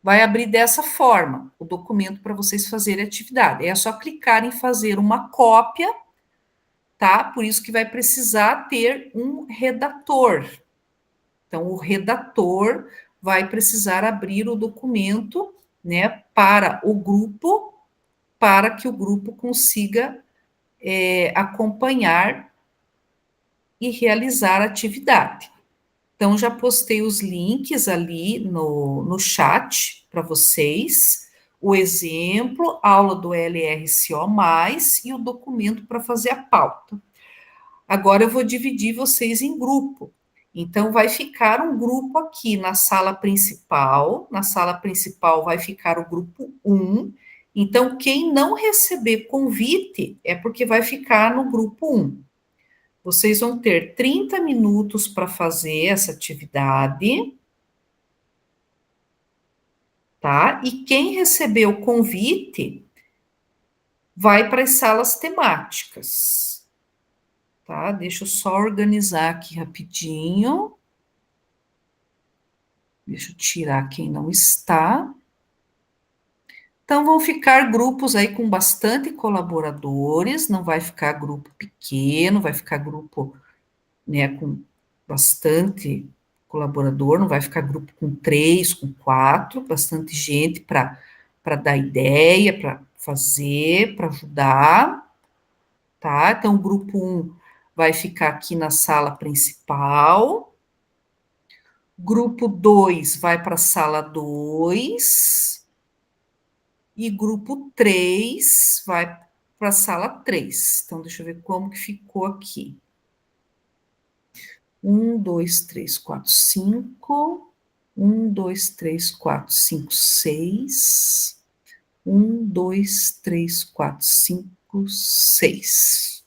vai abrir dessa forma, o documento para vocês fazerem a atividade. É só clicar em fazer uma cópia, tá? Por isso que vai precisar ter um redator. Então, o redator vai precisar abrir o documento, né, para o grupo, para que o grupo consiga acompanhar e realizar a atividade. Então, já postei os links ali no chat para vocês, o exemplo, aula do LRCO+, e o documento para fazer a pauta. Agora, eu vou dividir vocês em grupo. Então, vai ficar um grupo aqui na sala principal. Na sala principal vai ficar o grupo 1. Então, quem não receber convite é porque vai ficar no grupo 1. Vocês vão ter 30 minutos para fazer essa atividade, tá? E quem receber o convite vai para as salas temáticas, tá? Deixa eu só organizar aqui rapidinho. Deixa eu tirar quem não está. Então, vão ficar grupos aí com bastante colaboradores, não vai ficar grupo pequeno, vai ficar grupo, né, com bastante colaborador, não vai ficar grupo com 3, com 4, bastante gente para dar ideia, para fazer, para ajudar, tá? Então, o grupo 1 vai ficar aqui na sala principal, grupo 2 vai para a sala 2, e grupo 3 vai para a sala 3. Então, deixa eu ver como que ficou aqui. 1, 2, 3, 4, 5. 1, 2, 3, 4, 5, 6. 1, 2, 3, 4, 5, 6.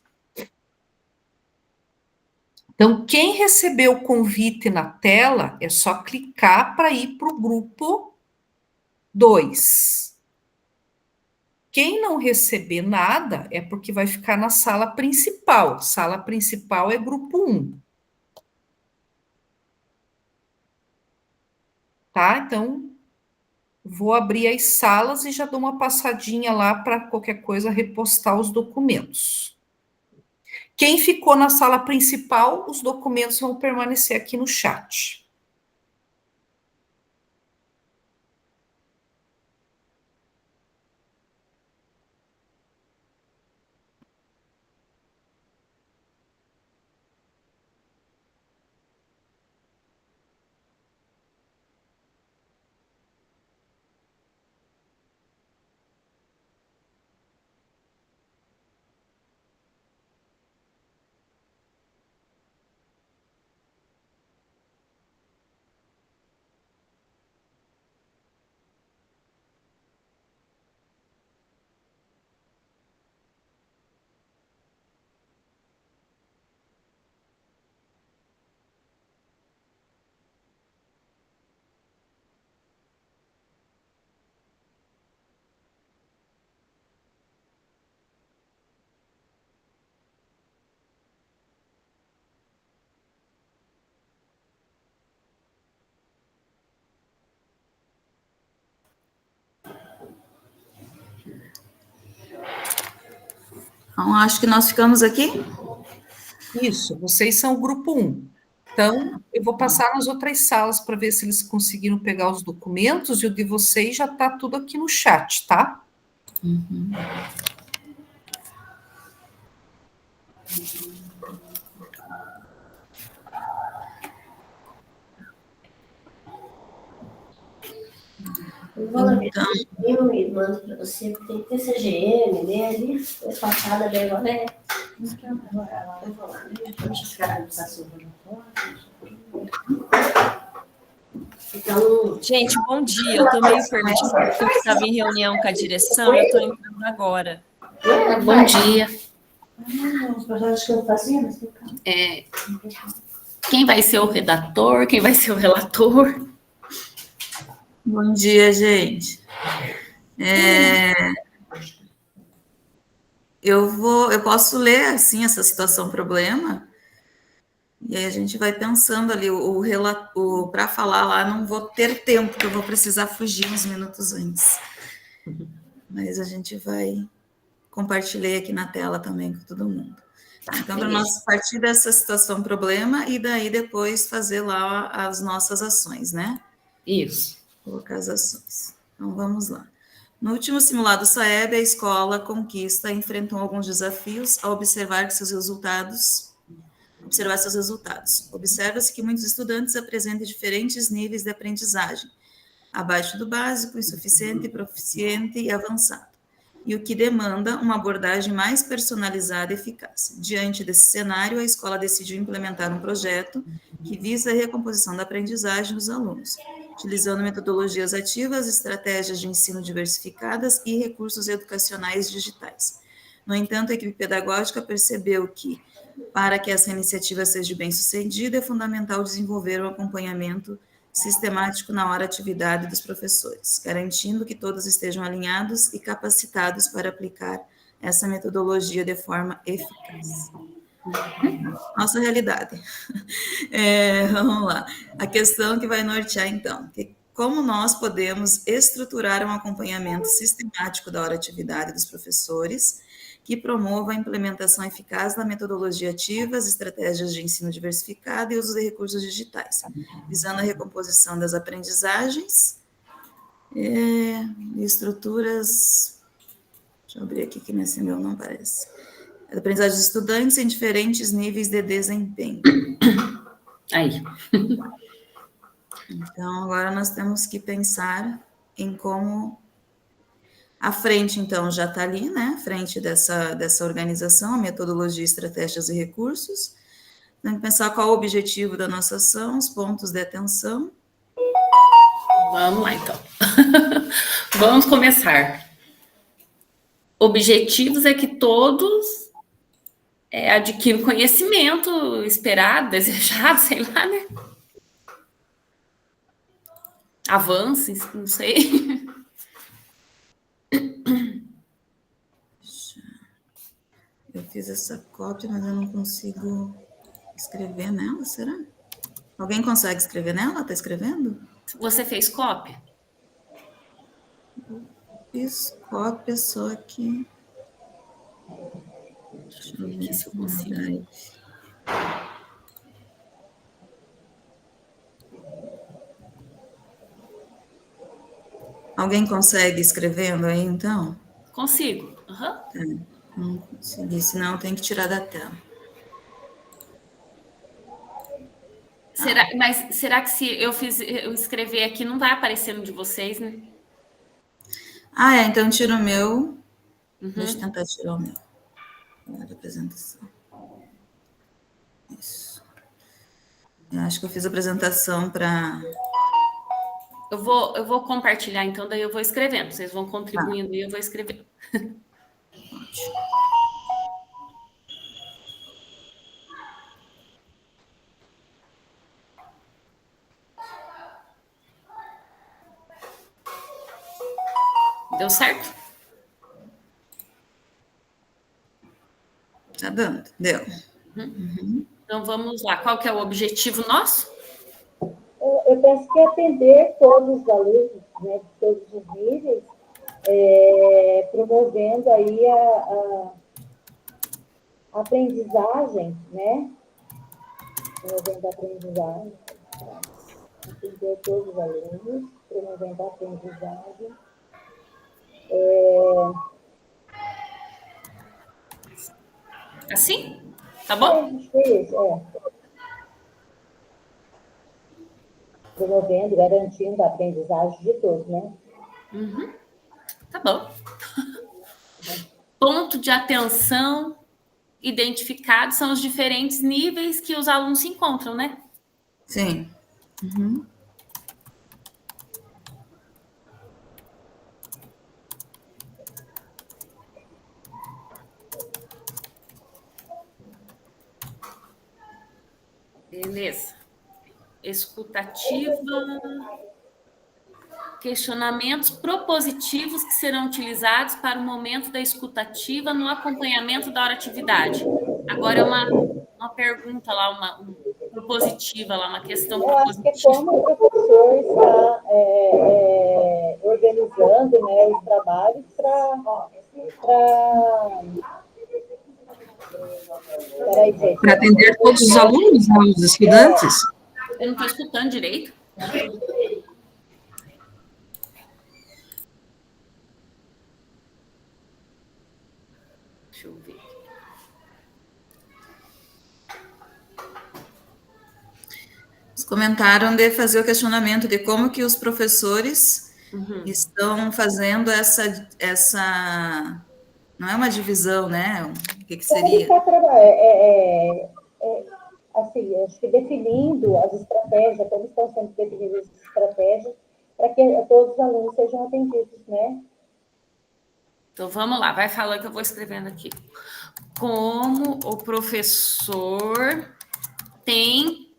Então, quem recebeu o convite na tela, é só clicar para ir para o grupo 2. Quem não receber nada é porque vai ficar na sala principal. Sala principal é grupo 1. Tá? Então, vou abrir as salas e já dou uma passadinha lá para qualquer coisa repostar os documentos. Quem ficou na sala principal, os documentos vão permanecer aqui no chat. Então, acho que nós ficamos aqui. Isso, vocês são o grupo 1. Então, eu vou passar nas outras salas para ver se eles conseguiram pegar os documentos, e o de vocês já está tudo aqui no chat, tá? Uhum. Eu vou lá ver eu e mando para você, porque tem que ter CGM, né? Ali foi passada bem agora, né? Eu vou lá, né? Deixa os caras passar então, gente, bom dia. Eu tô meio perdida, porque eu estava em reunião com a direção e eu tô entrando agora. Bom dia. os projetos que eu fazia, mas Quem vai ser o redator? Quem vai ser o relator? Bom dia, gente. Eu posso ler, assim, essa situação problema, e aí a gente vai pensando ali, para falar lá, não vou ter tempo, porque eu vou precisar fugir uns minutos antes. Mas a gente vai compartilhar aqui na tela também com todo mundo. Então, para nós partir dessa situação problema, e daí depois fazer lá as nossas ações, né? Isso. Colocar as ações. Então, vamos lá. No último simulado SAEB, a escola Conquista enfrentou alguns desafios ao observar seus resultados. Observa-se que muitos estudantes apresentam diferentes níveis de aprendizagem, abaixo do básico, insuficiente, proficiente e avançado, e o que demanda uma abordagem mais personalizada e eficaz. Diante desse cenário, a escola decidiu implementar um projeto que visa a recomposição da aprendizagem dos alunos, utilizando metodologias ativas, estratégias de ensino diversificadas e recursos educacionais digitais. No entanto, a equipe pedagógica percebeu que, para que essa iniciativa seja bem-sucedida, é fundamental desenvolver um acompanhamento sistemático na hora atividade dos professores, garantindo que todos estejam alinhados e capacitados para aplicar essa metodologia de forma eficaz. Nossa realidade. Vamos lá. A questão que vai nortear, então, que como nós podemos estruturar um acompanhamento sistemático da hora atividade dos professores que promova a implementação eficaz da metodologia ativas, estratégias de ensino diversificado e uso de recursos digitais, visando a recomposição das aprendizagens e estruturas. Deixa eu abrir aqui, que nesse meu não aparece. A aprendizagem dos estudantes em diferentes níveis de desempenho. Aí. Então, agora nós temos que pensar em como a frente, então, já está ali, né? Frente dessa organização, metodologia, estratégias e recursos. Tem que pensar qual o objetivo da nossa ação, os pontos de atenção. Vamos lá, então. Vamos começar. Objetivos é que todos adquiram conhecimento esperado, desejado, sei lá, né? Avance, não sei. Eu fiz essa cópia, mas eu não consigo escrever nela, será? Alguém consegue escrever nela? Está escrevendo? Você fez cópia? Fiz cópia, só que... Deixa eu ver aqui se eu consigo. Alguém consegue escrevendo aí, então? Consigo. Uhum. Não consegui, senão tem que tirar da tela. Será que se eu escrever aqui, não vai aparecer no de vocês, né? Então tira o meu. Uhum. Deixa eu tentar tirar o meu. A apresentação. Isso. Eu acho que eu fiz a apresentação para... Eu vou compartilhar, então, daí eu vou escrevendo. Vocês vão contribuindo e eu vou escrevendo. Deu certo? Tá dando, deu. Uhum. Então, vamos lá. Qual que é o objetivo nosso? Eu penso que é atender todos os alunos, né, de todos os níveis, promovendo aí aprendizagem, né? Promovendo a aprendizagem, atender todos os alunos, promovendo a aprendizagem. Assim? Tá bom? Acho que é isso, promovendo, garantindo a aprendizagem de todos, né? Uhum. Tá bom. Ponto de atenção identificados são os diferentes níveis que os alunos se encontram, né? Sim. Uhum. Beleza. Escutativa. Questionamentos propositivos que serão utilizados para o momento da escutativa no acompanhamento da atividade. Agora é uma pergunta lá, uma propositiva lá, uma questão Eu acho que é propositiva. como o professor está organizando, né, os trabalhos Para atender todos os alunos, né, os estudantes? Eu não estou escutando direito. Deixa eu ver. Eles comentaram de fazer o questionamento de como que os professores estão fazendo essa... Não é uma divisão, né? O que seria? Assim, acho que definindo as estratégias, como estão sendo definidas as estratégias, para que todos os alunos sejam atendidos, né? Então, vamos lá, vai falando que eu vou escrevendo aqui. Como o professor tem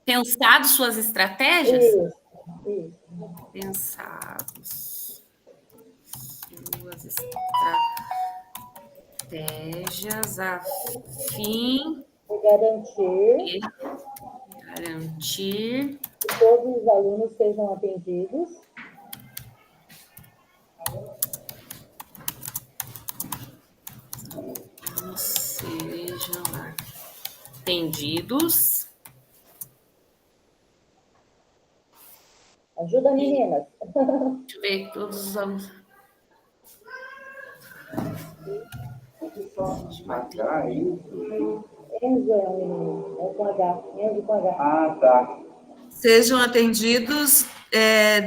pensado suas estratégias? Isso. Pensado suas estratégias a fim de garantir que todos os alunos sejam atendidos. Sejam atendidos. Ajuda, meninas. Deixa eu ver todos os alunos. Enzo é um menino, é com H. Enzo com H. Ah, tá. Sejam atendidos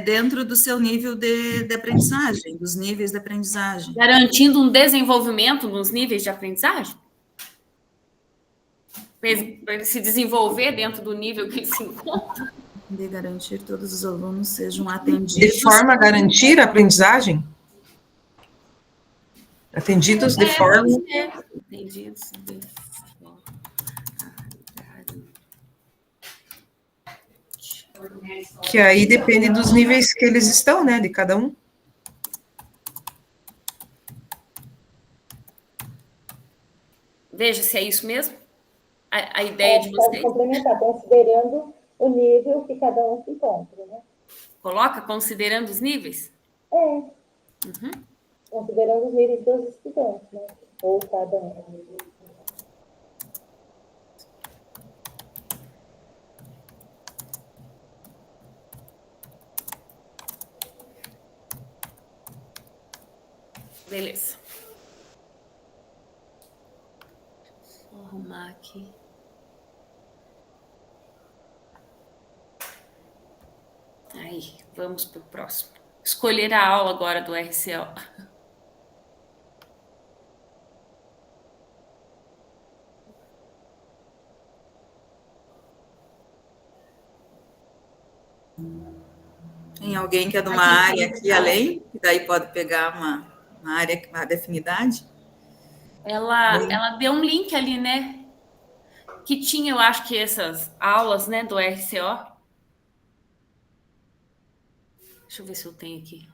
dentro do seu nível de aprendizagem, dos níveis de aprendizagem. Garantindo um desenvolvimento nos níveis de aprendizagem? Para ele se desenvolver dentro do nível que ele se encontra? De garantir que todos os alunos sejam atendidos. De forma a garantir a aprendizagem? Atendidos de forma... Atendidos de forma Que aí depende dos níveis que eles estão, né, de cada um. Veja se é isso mesmo, a ideia de vocês. Pode complementar, considerando o nível que cada um se encontra, né? Coloca considerando os níveis? Considerando os níveis dos estudantes, né? Ou cada um. Beleza. Vou arrumar aqui. Aí, vamos para o próximo. Escolher a aula agora do RCO. Tem alguém que é de uma área aqui além, que daí pode pegar uma área, uma afinidade? Ela deu um link ali, né? Que tinha, eu acho que essas aulas, né, do RCO. Deixa eu ver se eu tenho aqui.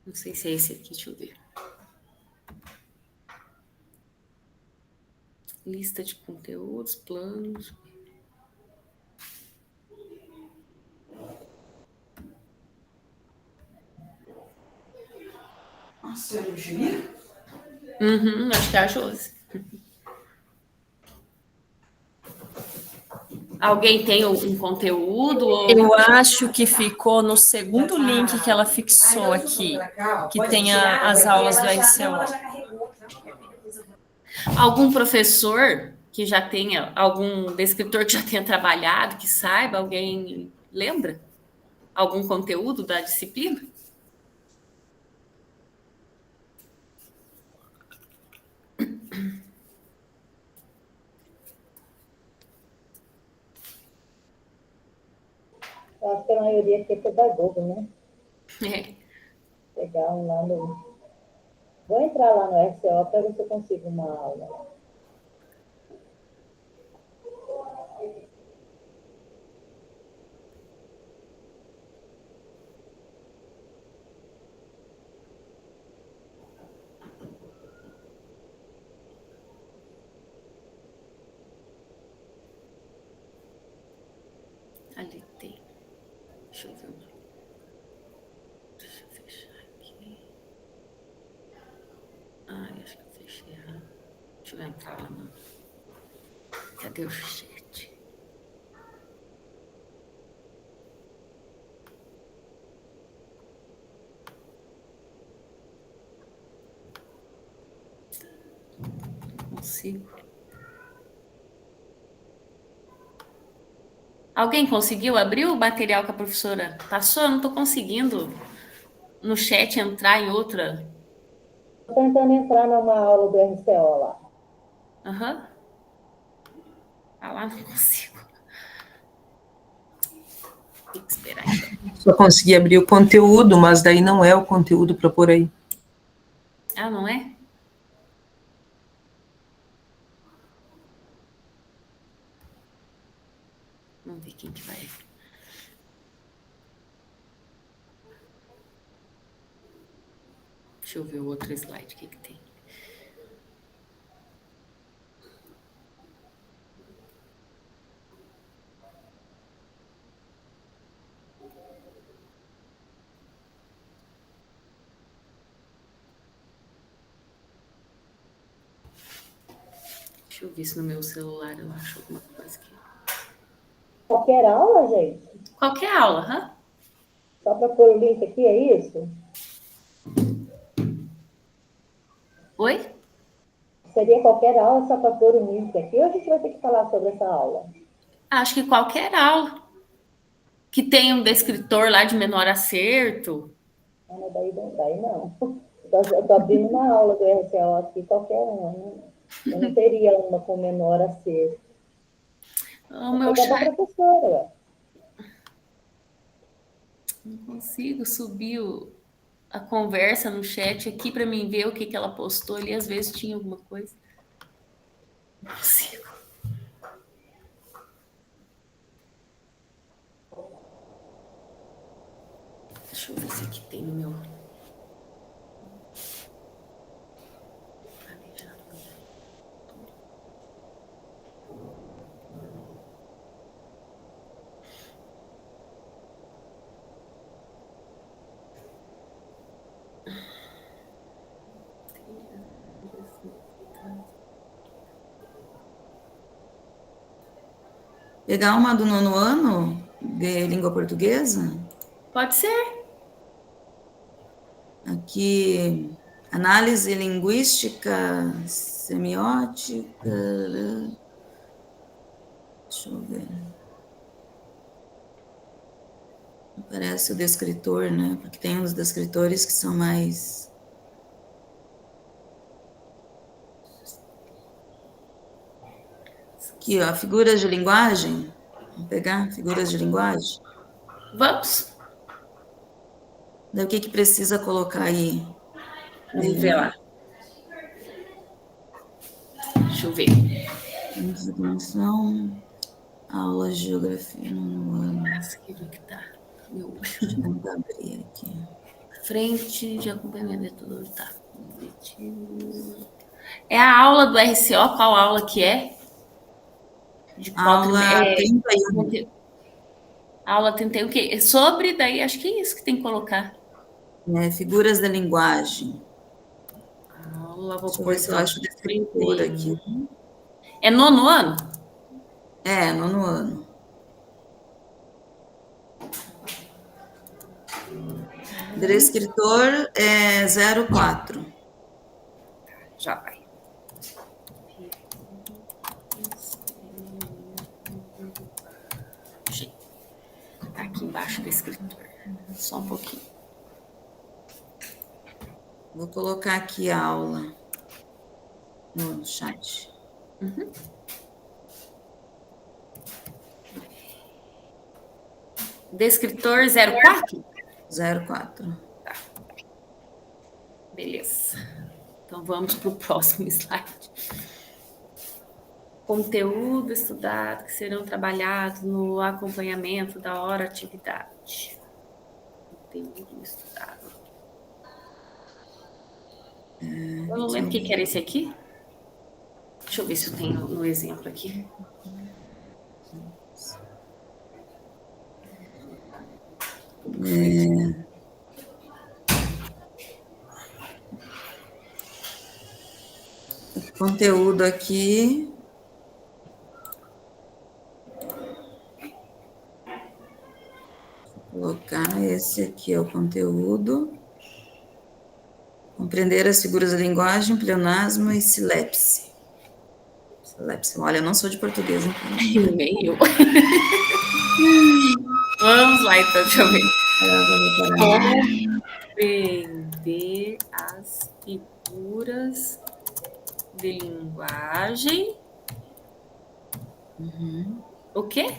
Não sei se é esse aqui, deixa eu ver. Lista de conteúdos, planos. Acho que é a Josi. Alguém tem um conteúdo? Eu acho que ficou no segundo link que ela fixou aqui, que tem as aulas do RCO. Algum professor que já tenha, algum descritor que já tenha trabalhado, que saiba, alguém lembra? Algum conteúdo da disciplina? Eu acho que a maioria aqui é pedagogo, né? É. Pegar um lá no... Vou entrar lá no RCO para ver se eu consigo uma aula. Ali tem. Deixa eu ver. Deixa eu fechar aqui. Ai, acho que eu fechei errado. Deixa eu entrar lá no... Cadê o chat? Não consigo. Alguém conseguiu abrir o material que a professora passou? Eu não estou conseguindo no chat entrar em outra. Estou tentando entrar numa aula do RCO lá. Aham. Ah, lá não consigo. Tem que esperar. Só consegui abrir o conteúdo, mas daí não é o conteúdo para pôr aí. Ah, não é? Vamos ver quem que vai. Deixa eu ver o outro slide, o que que tem. Deixa eu ver se no meu celular eu acho alguma coisa aqui. Qualquer aula, gente? Qualquer aula, hã? Só para pôr o link aqui, é isso? Oi? Seria qualquer aula só para pôr o link aqui, ou a gente vai ter que falar sobre essa aula? Acho que qualquer aula. Que tem um descritor lá de menor acerto. Ah, mas daí não. Eu estou abrindo uma aula do RCO aqui, qualquer uma, né? Eu não teria uma com menor acerto. O meu chat... da professora, ué. Não consigo subir a conversa no chat aqui para mim ver o que ela postou ali. Às vezes tinha alguma coisa. Não consigo. Deixa eu ver se aqui tem no meu... Pegar uma do 9º ano de língua portuguesa? Pode ser. Aqui, análise linguística, semiótica. Deixa eu ver. Parece o descritor, né? Porque tem uns descritores que são mais... Aqui, ó, figuras de linguagem. Vamos pegar figuras de linguagem? Vamos. Daí o que precisa colocar aí? Vamos ver lá. Deixa eu ver. Dimensão, aula de geografia no ano. Essa aqui que tá. Meu... Deixa eu abrir aqui. Frente de acompanhamento do... Tá. É a aula do RCO? Qual aula que é? De aula 31. Aula 31, o quê? Sobre, daí, acho que é isso que tem que colocar. Figuras da linguagem. Aula, vou Deixa eu pôr ver se eu acho descritor aqui. É 9º ano? É, 9º ano. Descritor é 04. Já vai. Tá aqui embaixo do escritor. Só um pouquinho. Vou colocar aqui a aula no chat. Uhum. Descritor 04? 04. Tá. Beleza. Então, vamos para o próximo slide. Conteúdo estudado que serão trabalhados no acompanhamento da hora atividade. Conteúdo estudado. Eu não lembro o que era esse aqui. Deixa eu ver se eu tenho no exemplo aqui. O conteúdo aqui. Vou colocar esse aqui é o conteúdo. Compreender as figuras da linguagem, pleonasmo e silepse. Silepse. Olha, eu não sou de português, então. Nem eu. Vamos lá, então, deixa eu ver. Compreender as figuras de linguagem. Uhum. O quê?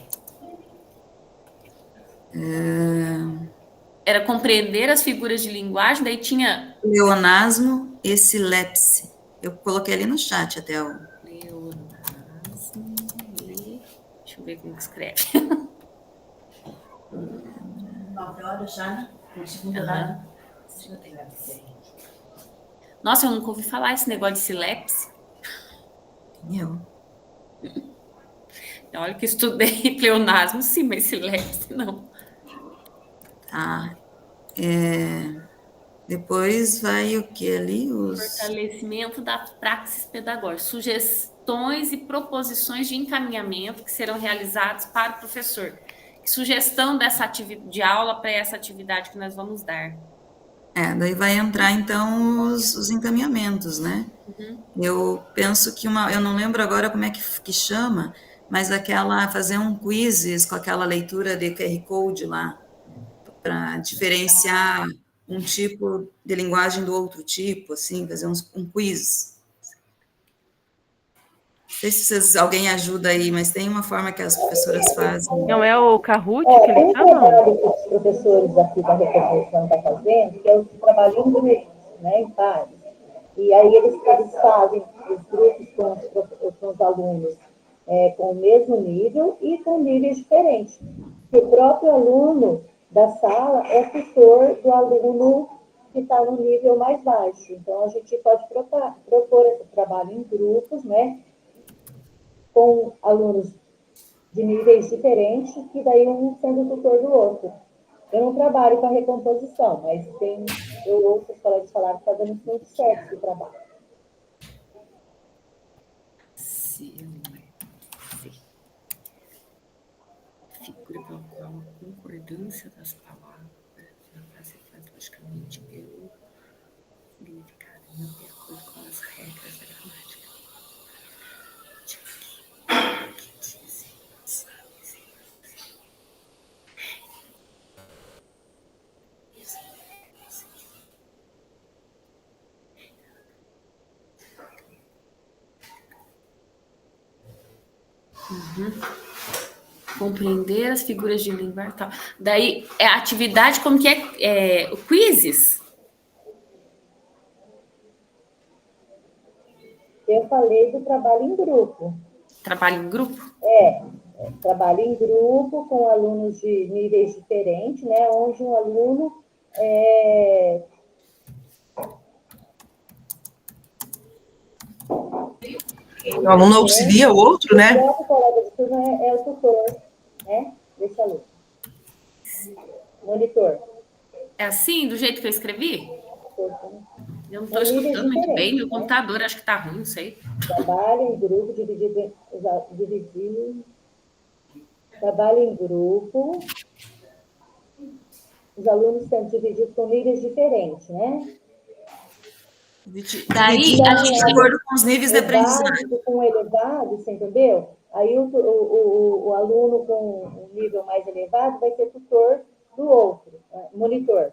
Era compreender as figuras de linguagem, daí tinha... Pleonasmo e silepse. Eu coloquei ali no chat até o... Pleonasmo e... Deixa eu ver como que escreve. 9 horas já, né? No segundo horário. Você já tem nada diferente. Nossa, eu nunca ouvi falar esse negócio de silepse. Eu. Olha que estudei pleonasmo, sim, mas silepse não. Tá. Depois vai o que ali? Fortalecimento da praxis pedagógica. Sugestões e proposições de encaminhamento que serão realizados para o professor. Sugestão dessa de aula para essa atividade que nós vamos dar. Daí vai entrar, então, os encaminhamentos, né? Uhum. Eu penso que eu não lembro agora como é que chama, mas fazer um quizzes com aquela leitura de QR Code lá, para diferenciar um tipo de linguagem do outro tipo, assim, fazer um quiz. Não sei se alguém ajuda aí, mas tem uma forma que as professoras fazem. Não é o Kahoot que Tem eles um chamam? trabalho que os professores aqui da reposição estão fazendo, que é o trabalho em grupos, né, em pares. E aí eles fazem os grupos com os alunos com o mesmo nível e com níveis diferentes. E o próprio aluno da sala é tutor do aluno que está no nível mais baixo. Então, a gente pode propor esse trabalho em grupos, né, com alunos de níveis diferentes, que daí um sendo tutor do outro. Eu não trabalho com a recomposição, mas eu ouço os colegas falar que está dando muito certo esse trabalho. Figura pela qual a concordância das palavras na frase faz logicamente pelo significado, não de acordo com as regras da gramática. Uhum. Compreender as figuras de linguagem e tal. Daí, a atividade, como que é? O quizzes? Eu falei do trabalho em grupo. Trabalho em grupo? Trabalho em grupo com alunos de níveis diferentes, né? Onde um aluno O aluno auxilia o outro, né? O próprio colega de turma é o tutor, né? Desse aluno. Monitor. É assim, do jeito que eu escrevi? Eu não estou escutando muito bem, meu computador acho que está ruim, não sei. Trabalho em grupo, trabalho em grupo, os alunos estão divididos com níveis diferentes, né? Daí, a gente, de acordo com os níveis de aprendizagem. Básico com elevado, você entendeu? Aí o aluno com um nível mais elevado vai ser tutor do outro, monitor.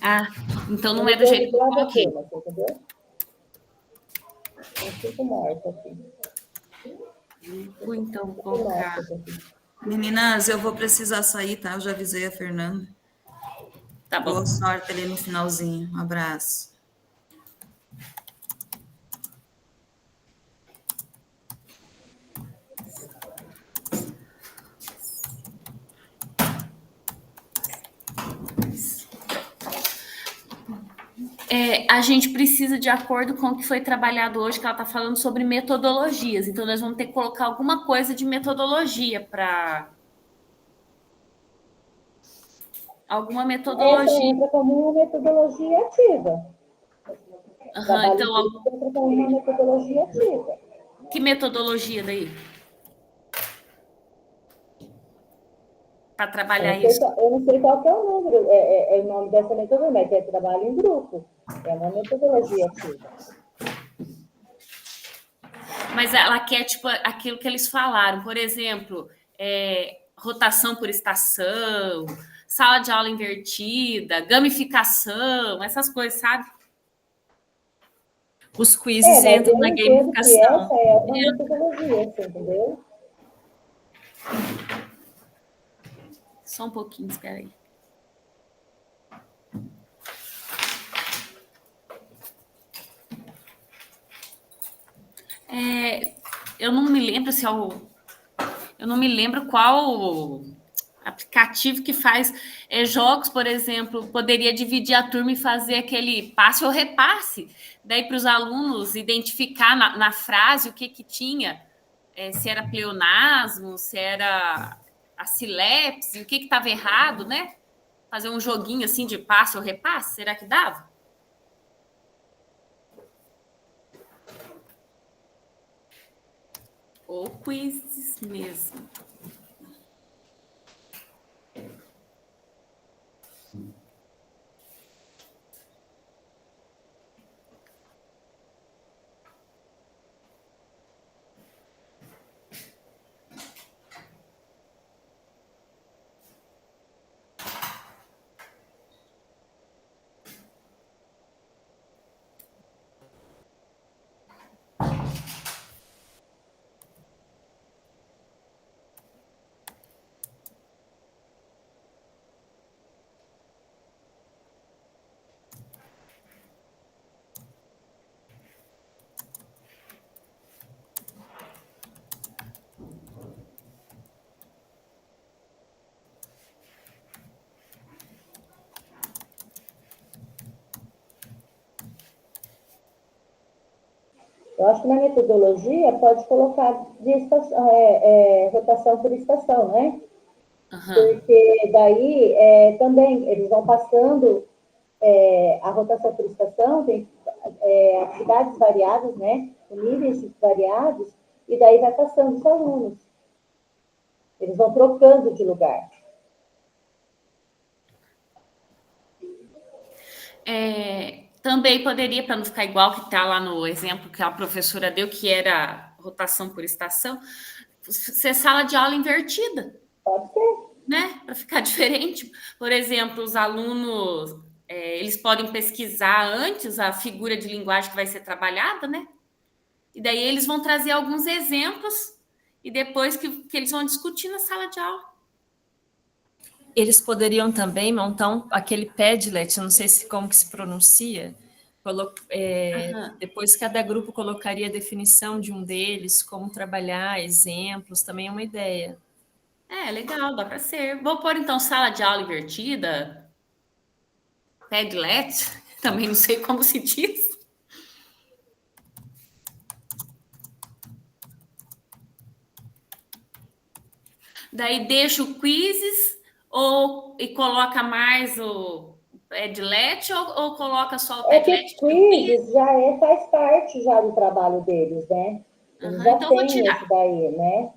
Ah, então não é do jeito que eu coloquei. Turma, você entendeu? Eu fico morta aqui. Então, vou colocar. Meninas, eu vou precisar sair, tá? Eu já avisei a Fernanda. Tá bom. Boa sorte ali no finalzinho. Um abraço. A gente precisa, de acordo com o que foi trabalhado hoje, que ela está falando sobre metodologias. Então, nós vamos ter que colocar alguma coisa de metodologia para... Alguma metodologia. Essa entra como uma metodologia ativa. Então, entra como uma metodologia ativa. Que metodologia daí? Para trabalhar isso. Eu não sei qual que é o número, o nome dessa metodologia, mas é trabalho em grupo. É uma metodologia ativa. Mas ela quer, tipo, aquilo que eles falaram. Por exemplo, rotação por estação, sala de aula invertida, gamificação, essas coisas, sabe? Os quizzes entram na gamificação. Essa é uma metodologia, você entendeu? Só um pouquinho, espera aí. Eu não me lembro se é o... Eu não me lembro qual aplicativo que faz jogos, por exemplo, poderia dividir a turma e fazer aquele passe ou repasse, daí para os alunos identificar na frase o que tinha, se era pleonasmo, se era a silepse, o que estava errado, né? Fazer um joguinho assim de passe ou repasse, será que dava? Ou quizzes mesmo. Eu acho que na metodologia pode colocar rotação por estação, né? Porque daí também eles vão passando a rotação por estação, tem atividades variadas, né? Níveis variados, e daí vai passando os alunos. Eles vão trocando de lugar. Também poderia, para não ficar igual que está lá no exemplo que a professora deu, que era rotação por estação, ser sala de aula invertida. Pode ser. Né? Para ficar diferente. Por exemplo, os alunos, eles podem pesquisar antes a figura de linguagem que vai ser trabalhada, né? E daí eles vão trazer alguns exemplos e depois que eles vão discutir na sala de aula. Eles poderiam também montar aquele Padlet, não sei como que se pronuncia, depois cada grupo colocaria a definição de um deles, como trabalhar, exemplos, também é uma ideia. Legal, dá para ser. Vou pôr então sala de aula invertida, Padlet, também não sei como se diz. Daí deixa o quizzes e coloca mais o Padlet ou coloca só o É que Padlet? quizzes faz parte já do trabalho deles, né? Eles já Então vou têm tirar. isso daí, né?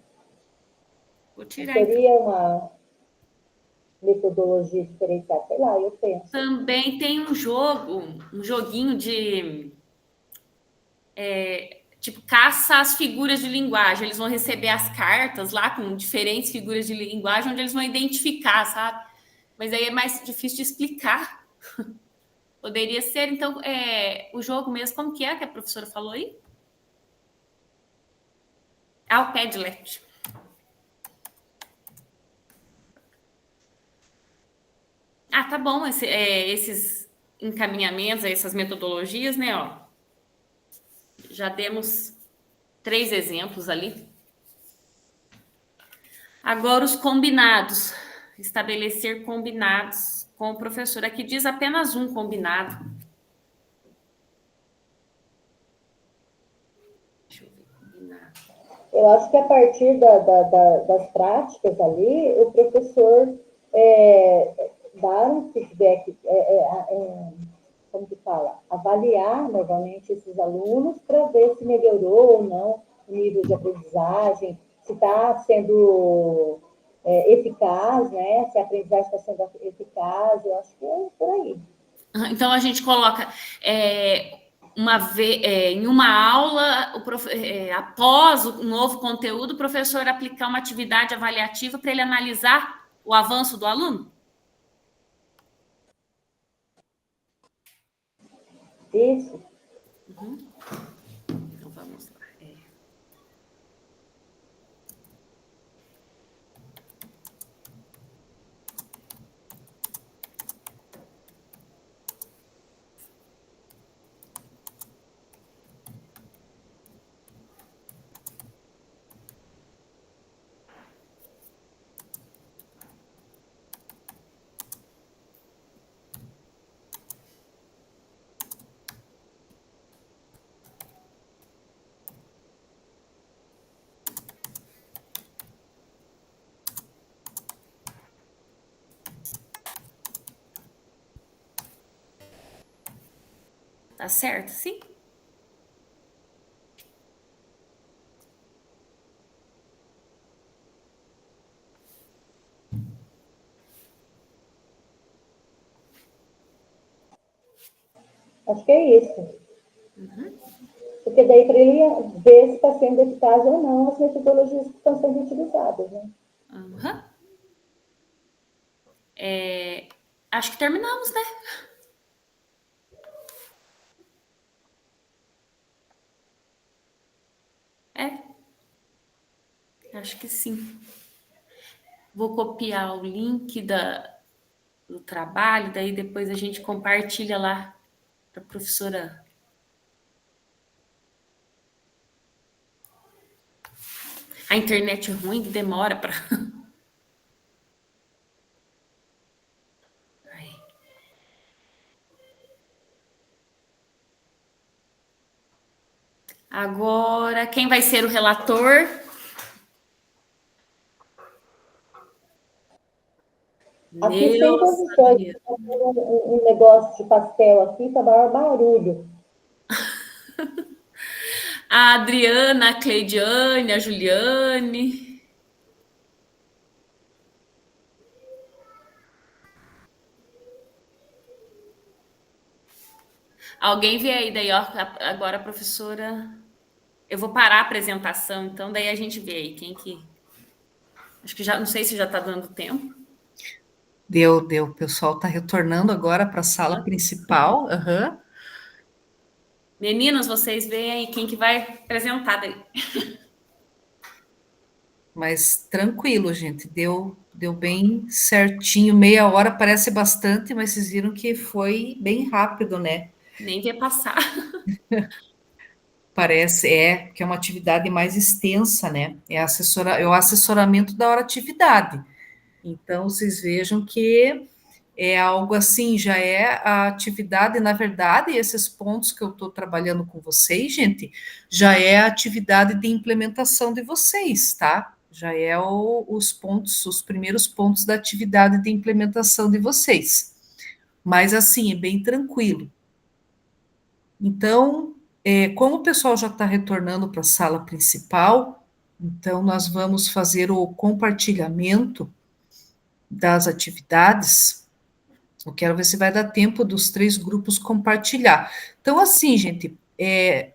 Vou tirar. Seria uma metodologia diferenciada, sei lá, eu penso. Também tem um joguinho de tipo, caça as figuras de linguagem. Eles vão receber as cartas lá com diferentes figuras de linguagem, onde eles vão identificar, sabe? Mas aí é mais difícil de explicar. Poderia ser, então, o jogo mesmo, como que a professora falou aí? O Padlet. Tá bom, esses encaminhamentos, essas metodologias, né, ó. Já demos 3 exemplos ali. Agora os combinados. Estabelecer combinados com o professor. Aqui diz apenas um combinado. Deixa eu ver, combinado. Eu acho que a partir das práticas ali, o professor dar um feedback, como que fala? Avaliar novamente esses alunos para ver se melhorou ou não o nível de aprendizagem, se está sendo eficaz, né? Se a aprendizagem está sendo eficaz, eu acho que é por aí. Então, a gente coloca em uma aula, após o novo conteúdo, o professor aplicar uma atividade avaliativa para ele analisar o avanço do aluno? Isso. Então, vamos lá. Tá certo, sim? Acho que é isso. Porque daí para ele ver se está sendo eficaz ou não as metodologias que estão sendo utilizadas, né? Acho que terminamos, né? Acho que sim. Vou copiar o link do trabalho, daí depois a gente compartilha lá para a professora. A internet é ruim, demora para... Agora, quem vai ser o relator? Aqui sem condições. Um negócio de pastel aqui, tá maior barulho. A Adriana, a Cleidiane, a Juliane. Alguém vê aí, daí, ó, agora a professora... Eu vou parar a apresentação, então daí a gente vê aí quem que... Acho que já, não sei se já está dando tempo. Deu. O pessoal está retornando agora para a sala principal. Meninas, vocês veem aí quem que vai apresentar daí. Mas tranquilo, gente, deu bem certinho, meia hora parece bastante, mas vocês viram que foi bem rápido, né? Nem via passar. Parece, que é uma atividade mais extensa, né? É o assessoramento da hora-atividade. Então, vocês vejam que é algo assim, já é a atividade, na verdade, esses pontos que eu estou trabalhando com vocês, gente, já é a atividade de implementação de vocês, tá? Já é os primeiros pontos da atividade de implementação de vocês. Mas, assim, é bem tranquilo. Então, como o pessoal já está retornando para a sala principal, então nós vamos fazer o compartilhamento das atividades. Eu quero ver se vai dar tempo dos 3 grupos compartilhar. Então, assim, gente,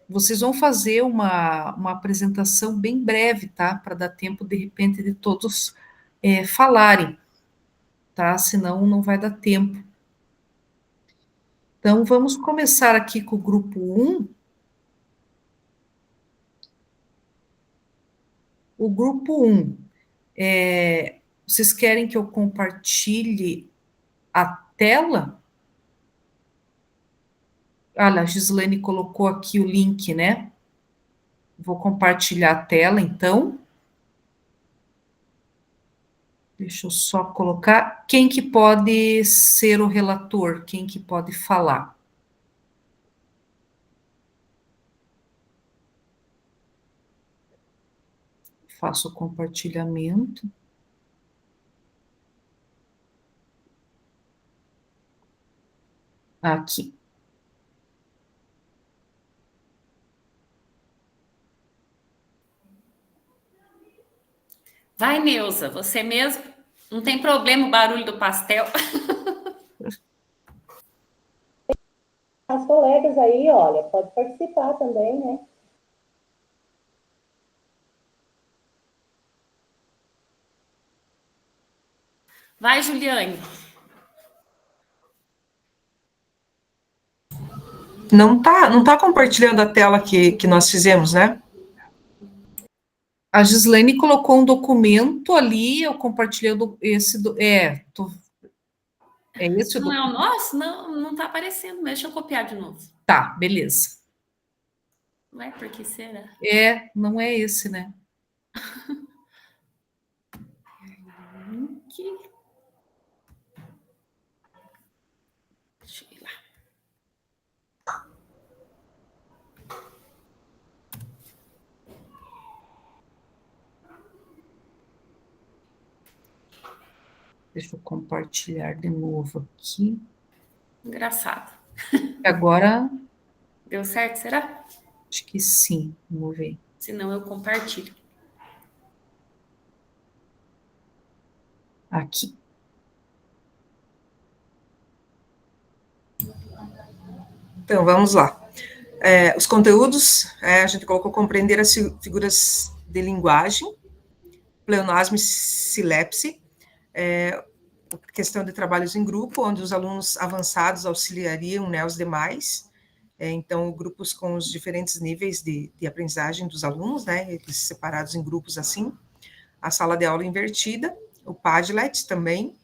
vocês vão fazer uma apresentação bem breve, tá? Para dar tempo, de repente, de todos falarem, tá? Senão não vai dar tempo. Então, vamos começar aqui com o grupo 1. O grupo 1, vocês querem que eu compartilhe a tela? A Gislaine colocou aqui o link, né? Vou compartilhar a tela, então. Deixa eu só colocar. Quem que pode ser o relator? Quem que pode falar? Faço o compartilhamento. Aqui. Vai, Neuza, você mesmo. Não tem problema o barulho do pastel. As colegas aí, olha, pode participar também, né? Vai, Juliane. Não tá compartilhando a tela que nós fizemos, né? A Gislaine colocou um documento ali, eu compartilhando esse... é esse o Não é o documento? nosso? Não tá aparecendo. Deixa eu copiar de novo. Tá, beleza. Ué, por que será? Não é esse, né? Link. Deixa eu ir lá. Deixa eu compartilhar de novo aqui. Engraçado. Agora, Deu certo, será? acho que sim. Vamos ver. Se não, eu compartilho. Aqui. Então, vamos lá. Os conteúdos, a gente colocou compreender as figuras de linguagem, pleonasmo e silepse, questão de trabalhos em grupo, onde os alunos avançados auxiliariam, né, os demais. Então, grupos com os diferentes níveis de aprendizagem dos alunos, né, eles separados em grupos assim. A sala de aula invertida, o Padlet também.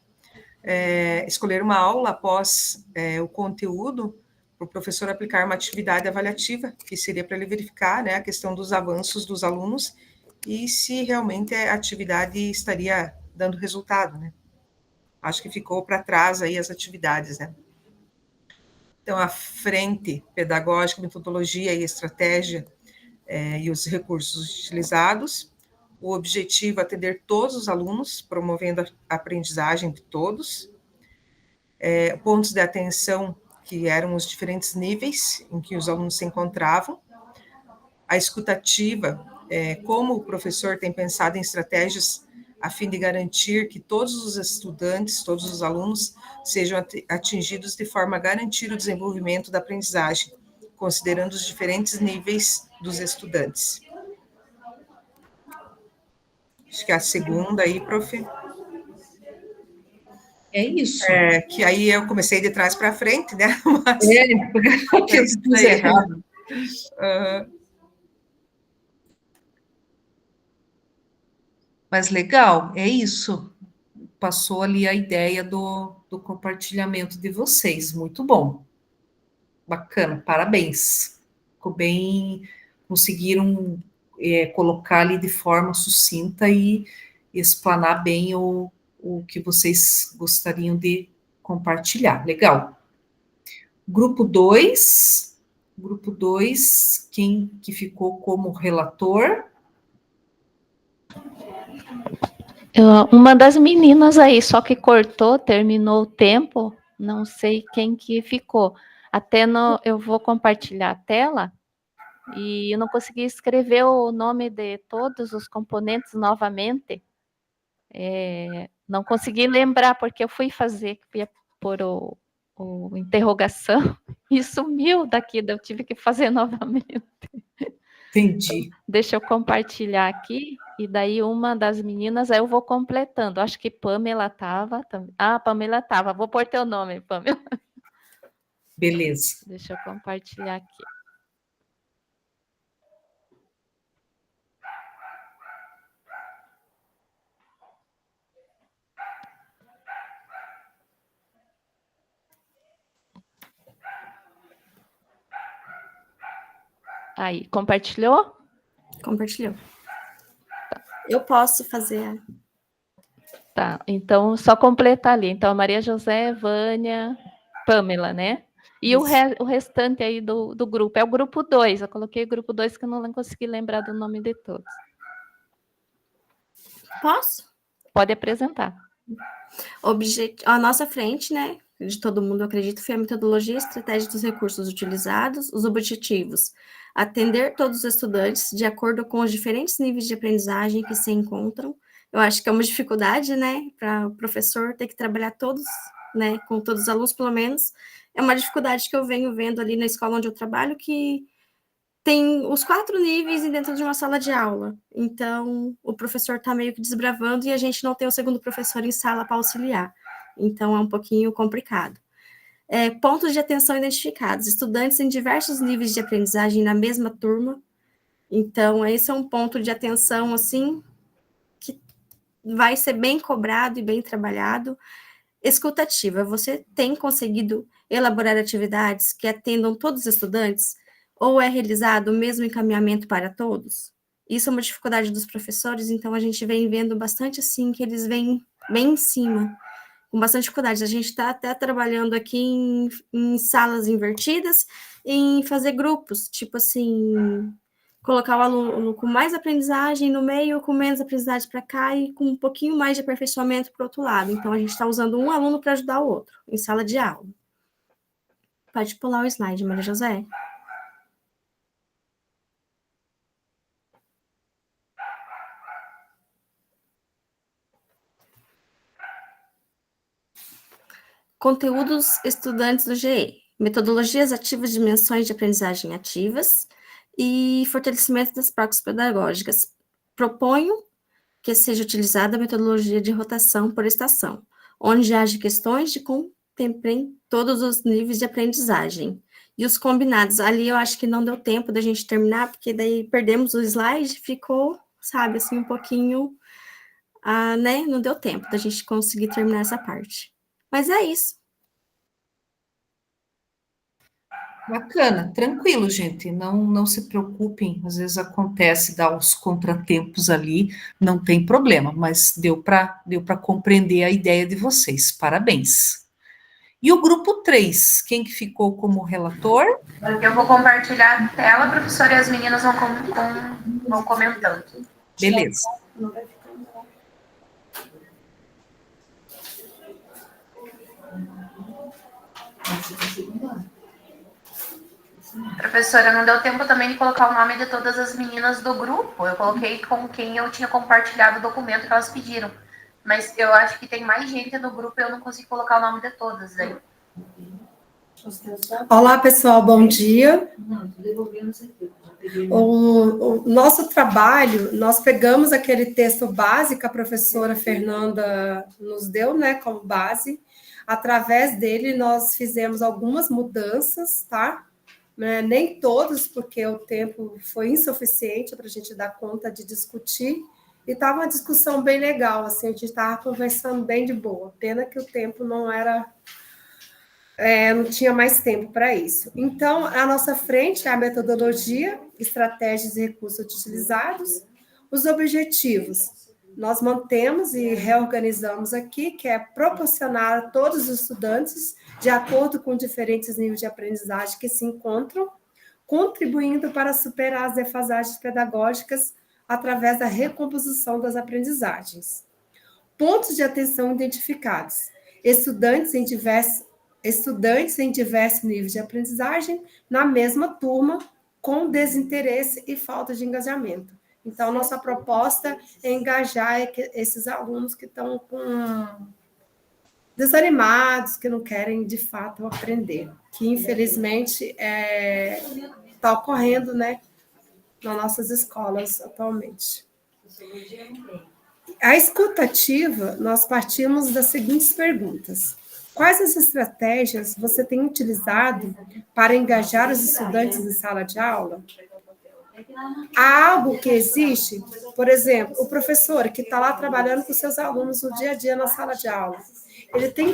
Escolher uma aula após o conteúdo, para o professor aplicar uma atividade avaliativa, que seria para ele verificar, né, a questão dos avanços dos alunos e se realmente a atividade estaria dando resultado, né. Acho que ficou para trás aí as atividades, né. Então, a frente pedagógica, metodologia e estratégia e os recursos utilizados. O objetivo é atender todos os alunos, promovendo a aprendizagem de todos. Pontos de atenção, que eram os diferentes níveis em que os alunos se encontravam. A escutativa, como o professor tem pensado em estratégias a fim de garantir que todos os estudantes, todos os alunos, sejam atingidos de forma a garantir o desenvolvimento da aprendizagem, considerando os diferentes níveis dos estudantes. Acho que a segunda aí, prof. É isso. Que aí eu comecei de trás para frente, né? Mas, porque eu fiz errado. Mas legal, é isso. Passou ali a ideia do compartilhamento de vocês. Muito bom. Bacana, parabéns. Ficou bem, conseguiram colocar ali de forma sucinta e explanar bem o que vocês gostariam de compartilhar. Legal. Grupo 2, quem que ficou como relator? Uma das meninas aí, só que cortou, terminou o tempo, Não sei quem que ficou. Eu vou compartilhar a tela e eu não consegui escrever o nome de todos os componentes novamente. Não consegui lembrar, porque eu fui pôr o interrogação e sumiu daqui, eu tive que fazer novamente. Entendi. Então, deixa eu compartilhar aqui, e daí uma das meninas, aí eu vou completando. Acho que Pamela estava. Pamela estava. Vou pôr teu nome, Pamela. Beleza. Deixa eu compartilhar aqui. Aí, compartilhou? Compartilhou. Eu posso fazer. Tá, então só completar ali. Então, Maria José, Vânia, Pamela, né? E o restante aí do grupo. É o grupo 2. Eu coloquei o grupo 2 que eu não consegui lembrar do nome de todos. Posso? Pode apresentar. À nossa frente, né? De todo mundo, eu acredito, foi a metodologia e estratégia dos recursos utilizados, os objetivos. Atender todos os estudantes de acordo com os diferentes níveis de aprendizagem que se encontram. Eu acho que é uma dificuldade, né? Para o professor ter que trabalhar todos, né? Com todos os alunos, pelo menos. É uma dificuldade que eu venho vendo ali na escola onde eu trabalho, que tem os 4 níveis dentro de uma sala de aula. Então, o professor está meio que desbravando e a gente não tem o segundo professor em sala para auxiliar. Então, é um pouquinho complicado. Pontos de atenção identificados. Estudantes em diversos níveis de aprendizagem na mesma turma. Então, esse é um ponto de atenção, assim, que vai ser bem cobrado e bem trabalhado. Escutativa. Você tem conseguido elaborar atividades que atendam todos os estudantes? Ou é realizado o mesmo encaminhamento para todos? Isso é uma dificuldade dos professores, então a gente vem vendo bastante, assim, que eles vêm bem em cima, com bastante dificuldade. A gente está até trabalhando aqui em salas invertidas, em fazer grupos, tipo assim, colocar o aluno com mais aprendizagem no meio, com menos aprendizagem para cá e com um pouquinho mais de aperfeiçoamento para o outro lado. Então, a gente está usando um aluno para ajudar o outro, em sala de aula. Pode pular o slide, Maria José. Conteúdos estudantes do GE, metodologias ativas de dimensões de aprendizagem ativas e fortalecimento das práticas pedagógicas. Proponho que seja utilizada a metodologia de rotação por estação, onde haja questões de contemplem todos os níveis de aprendizagem. E os combinados, ali eu acho que não deu tempo da gente terminar, porque daí perdemos o slide, ficou, sabe, assim, um pouquinho, né, não deu tempo da gente conseguir terminar essa parte. Mas é isso. Bacana, tranquilo, gente. Não se preocupem. Às vezes acontece, dá uns contratempos ali, não tem problema, mas deu para compreender a ideia de vocês. Parabéns. E o grupo 3, quem que ficou como relator? Eu vou compartilhar a tela, professora, e as meninas vão comentando. Beleza. Professora, não deu tempo também de colocar o nome de todas as meninas do grupo. Eu coloquei com quem eu tinha compartilhado o documento que elas pediram. Mas eu acho que tem mais gente no grupo e eu não consigo colocar o nome de todas aí. Olá, pessoal, bom dia. O nosso trabalho, nós pegamos aquele texto base que a professora Fernanda nos deu, né, como base. Através dele, nós fizemos algumas mudanças, tá? Nem todos, porque o tempo foi insuficiente para a gente dar conta de discutir. E estava uma discussão bem legal, assim, a gente estava conversando bem de boa. Pena que o tempo não era... não tinha mais tempo para isso. Então, à nossa frente é a metodologia, estratégias e recursos utilizados, os objetivos. Nós mantemos e reorganizamos aqui, que é proporcionar a todos os estudantes, de acordo com diferentes níveis de aprendizagem que se encontram, contribuindo para superar as defasagens pedagógicas através da recomposição das aprendizagens. Pontos de atenção identificados. Estudantes em estudantes em diversos níveis de aprendizagem na mesma turma, com desinteresse e falta de engajamento. Então, nossa proposta é engajar esses alunos que estão desanimados, que não querem, de fato, aprender, que, infelizmente, está ocorrendo, né, nas nossas escolas atualmente. A escutativa, nós partimos das seguintes perguntas. Quais as estratégias você tem utilizado para engajar os estudantes em sala de aula? Há algo que existe, por exemplo, o professor que está lá trabalhando com seus alunos no dia a dia na sala de aula, ele tem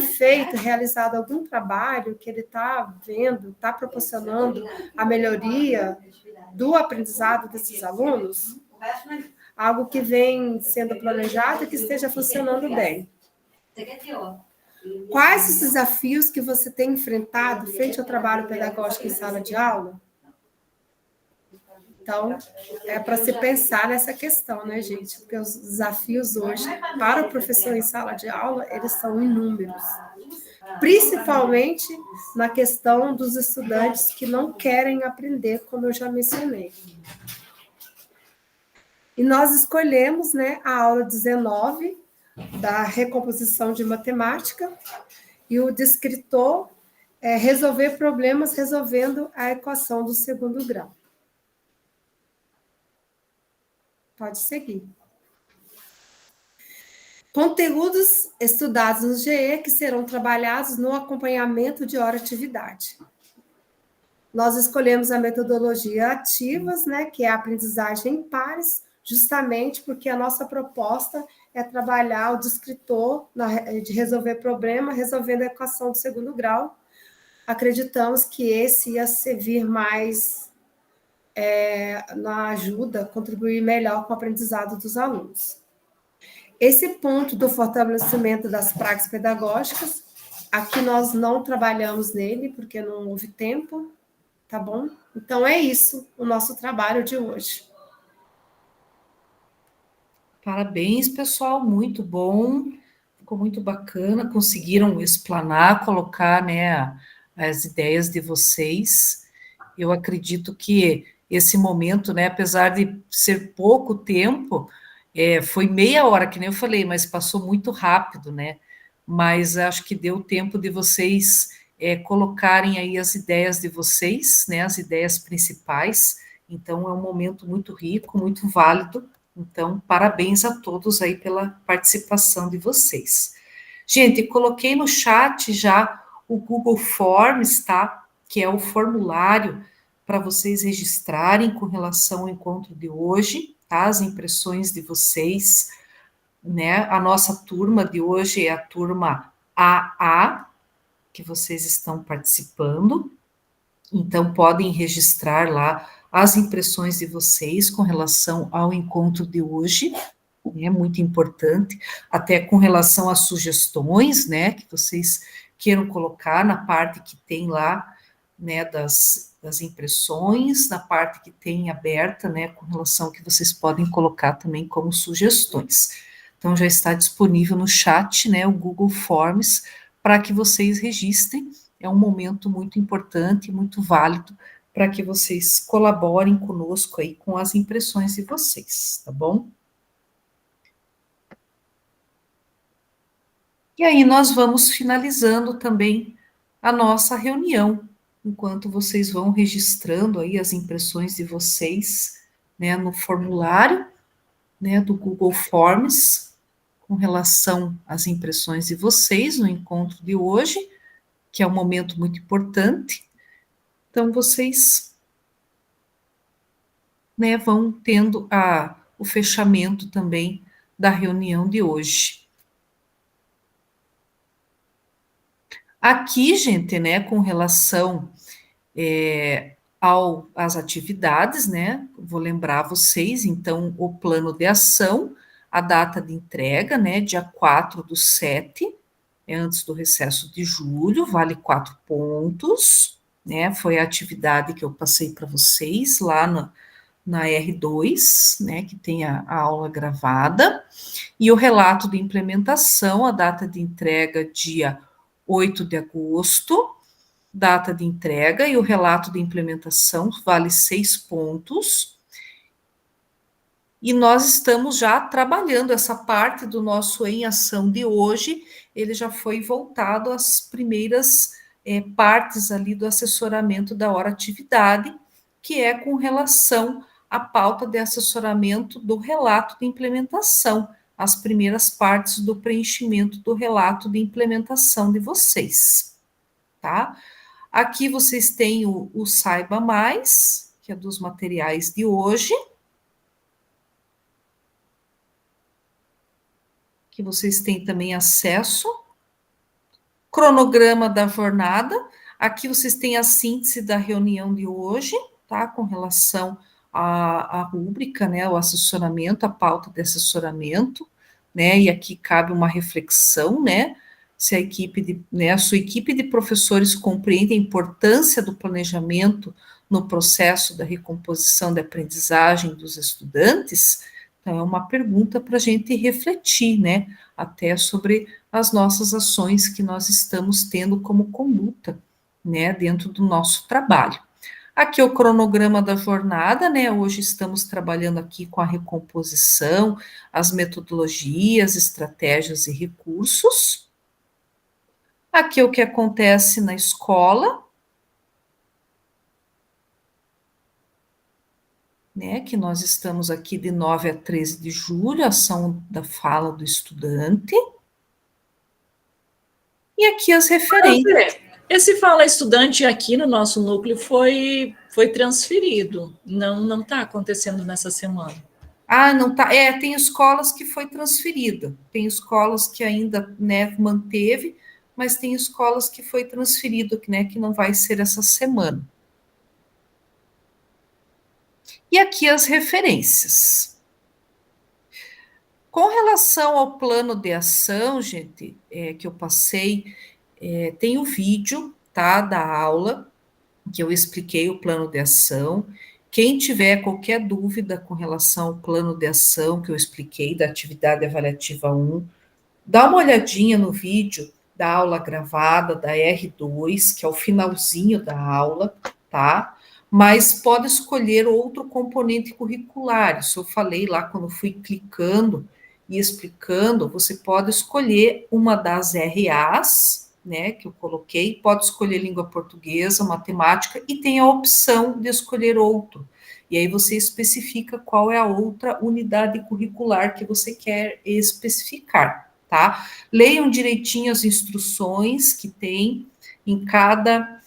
realizado algum trabalho que ele está vendo, está proporcionando a melhoria do aprendizado desses alunos? Algo que vem sendo planejado e que esteja funcionando bem. Quais os desafios que você tem enfrentado frente ao trabalho pedagógico em sala de aula? Então, é para se pensar nessa questão, né, gente? Porque os desafios hoje, para o professor em sala de aula, eles são inúmeros. Principalmente na questão dos estudantes que não querem aprender, como eu já mencionei. E nós escolhemos, né, a aula 19 da recomposição de matemática e o descritor resolver problemas resolvendo a equação do segundo grau. Pode seguir. Conteúdos estudados no GE que serão trabalhados no acompanhamento de hora-atividade. Nós escolhemos a metodologia ativas, né, que é a aprendizagem em pares, justamente porque a nossa proposta é trabalhar o descritor de resolver problema, resolvendo a equação do segundo grau. Acreditamos que esse ia servir mais na ajuda, contribuir melhor com o aprendizado dos alunos. Esse ponto do fortalecimento das práticas pedagógicas, aqui nós não trabalhamos nele, porque não houve tempo, tá bom? Então, é isso, o nosso trabalho de hoje. Parabéns, pessoal, muito bom, ficou muito bacana, conseguiram explanar, colocar, né, as ideias de vocês. Eu acredito que esse momento, né, apesar de ser pouco tempo, foi meia hora, que nem eu falei, mas passou muito rápido, né? Mas acho que deu tempo de vocês colocarem aí as ideias de vocês, né, as ideias principais. Então, é um momento muito rico, muito válido. Então, parabéns a todos aí pela participação de vocês. Gente, coloquei no chat já o Google Forms, tá? Que é o formulário para vocês registrarem com relação ao encontro de hoje, tá? As impressões de vocês, né? A nossa turma de hoje é a turma AA, que vocês estão participando. Então, podem registrar lá as impressões de vocês com relação ao encontro de hoje, é muito importante, até com relação às sugestões, né, que vocês queiram colocar na parte que tem lá, né, das impressões, na parte que tem aberta, né, com relação ao que vocês podem colocar também como sugestões. Então, já está disponível no chat, né, o Google Forms, para que vocês registrem. É um momento muito importante, muito válido, para que vocês colaborem conosco aí com as impressões de vocês, tá bom? E aí nós vamos finalizando também a nossa reunião, enquanto vocês vão registrando aí as impressões de vocês, né, no formulário, né, do Google Forms, com relação às impressões de vocês no encontro de hoje, que é um momento muito importante. Então, vocês, né, vão tendo o fechamento também da reunião de hoje. Aqui, gente, né, com relação às atividades, né, vou lembrar vocês, então, o plano de ação, a data de entrega, né, dia 4/7, antes do recesso de julho, vale 4 pontos, né, foi a atividade que eu passei para vocês lá na R2, né, que tem a aula gravada, e o relato de implementação, a data de entrega dia 8 de agosto, data de entrega, e o relato de implementação vale 6 pontos. E nós estamos já trabalhando essa parte do nosso Em Ação de hoje, ele já foi voltado às primeiras partes ali do assessoramento da hora atividade, que é com relação à pauta de assessoramento do relato de implementação, as primeiras partes do preenchimento do relato de implementação de vocês, tá? Aqui vocês têm o Saiba Mais, que é dos materiais de hoje, que vocês têm também acesso, cronograma da jornada, aqui vocês têm a síntese da reunião de hoje, tá, com relação à rúbrica, né, o assessoramento, a pauta de assessoramento, né, e aqui cabe uma reflexão, né, se a equipe a sua equipe de professores compreende a importância do planejamento no processo da recomposição da aprendizagem dos estudantes. Então, é uma pergunta para a gente refletir, né, até sobre as nossas ações que nós estamos tendo como conduta, né, dentro do nosso trabalho. Aqui é o cronograma da jornada, né, hoje estamos trabalhando aqui com a recomposição, as metodologias, estratégias e recursos. Aqui é o que acontece na escola, né, que nós estamos aqui de 9 a 13 de julho, ação da fala do estudante. E aqui as referências. Esse Fala Estudante aqui no nosso núcleo foi transferido, não está acontecendo nessa semana. Ah, não tá, tem escolas que foi transferido, tem escolas que ainda, né, manteve, mas tem escolas que foi transferido, né, que não vai ser essa semana. E aqui as referências. Com relação ao plano de ação, gente, que eu passei, tem o vídeo, tá, da aula, que eu expliquei o plano de ação. Quem tiver qualquer dúvida com relação ao plano de ação que eu expliquei, da atividade avaliativa 1, dá uma olhadinha no vídeo da aula gravada, da R2, que é o finalzinho da aula, tá? Mas pode escolher outro componente curricular, isso eu falei lá quando fui clicando e explicando, você pode escolher uma das RAs, né, que eu coloquei, pode escolher língua portuguesa, matemática, e tem a opção de escolher outro, e aí você especifica qual é a outra unidade curricular que você quer especificar, tá? Leiam direitinho as instruções que tem em cada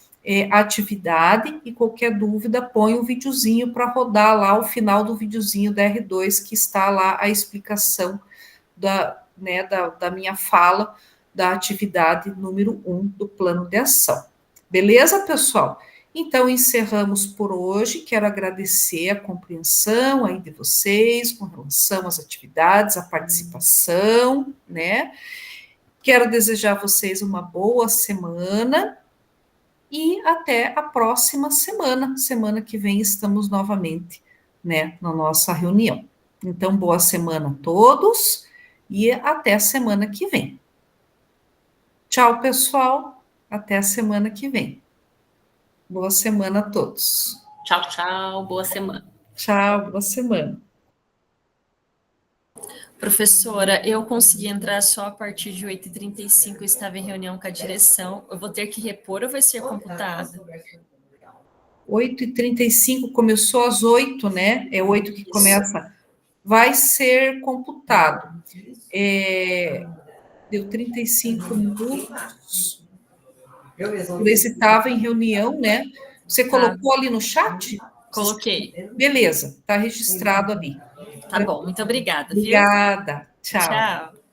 atividade, e qualquer dúvida, põe um videozinho para rodar lá, o final do videozinho da R2, que está lá a explicação da minha fala, da atividade número 1 do plano de ação. Beleza, pessoal? Então, encerramos por hoje, quero agradecer a compreensão aí de vocês, com relação às atividades, a participação, né? Quero desejar a vocês uma boa semana, e até a próxima semana. Semana que vem estamos novamente, né, na nossa reunião. Então, boa semana a todos e até a semana que vem. Tchau, pessoal. Até a semana que vem. Boa semana a todos. Tchau, tchau. Boa semana. Tchau, boa semana. Professora, eu consegui entrar só a partir de 8h35, eu estava em reunião com a direção. Eu vou ter que repor ou vai ser computado? 8h35, começou às 8, né? É 8 que começa. Vai ser computado. Deu 35 minutos. Você estava em reunião, né? Você colocou ali no chat? Coloquei. Beleza, está registrado ali. Tá bom, muito obrigada. Obrigada. Viu? Tchau. Tchau.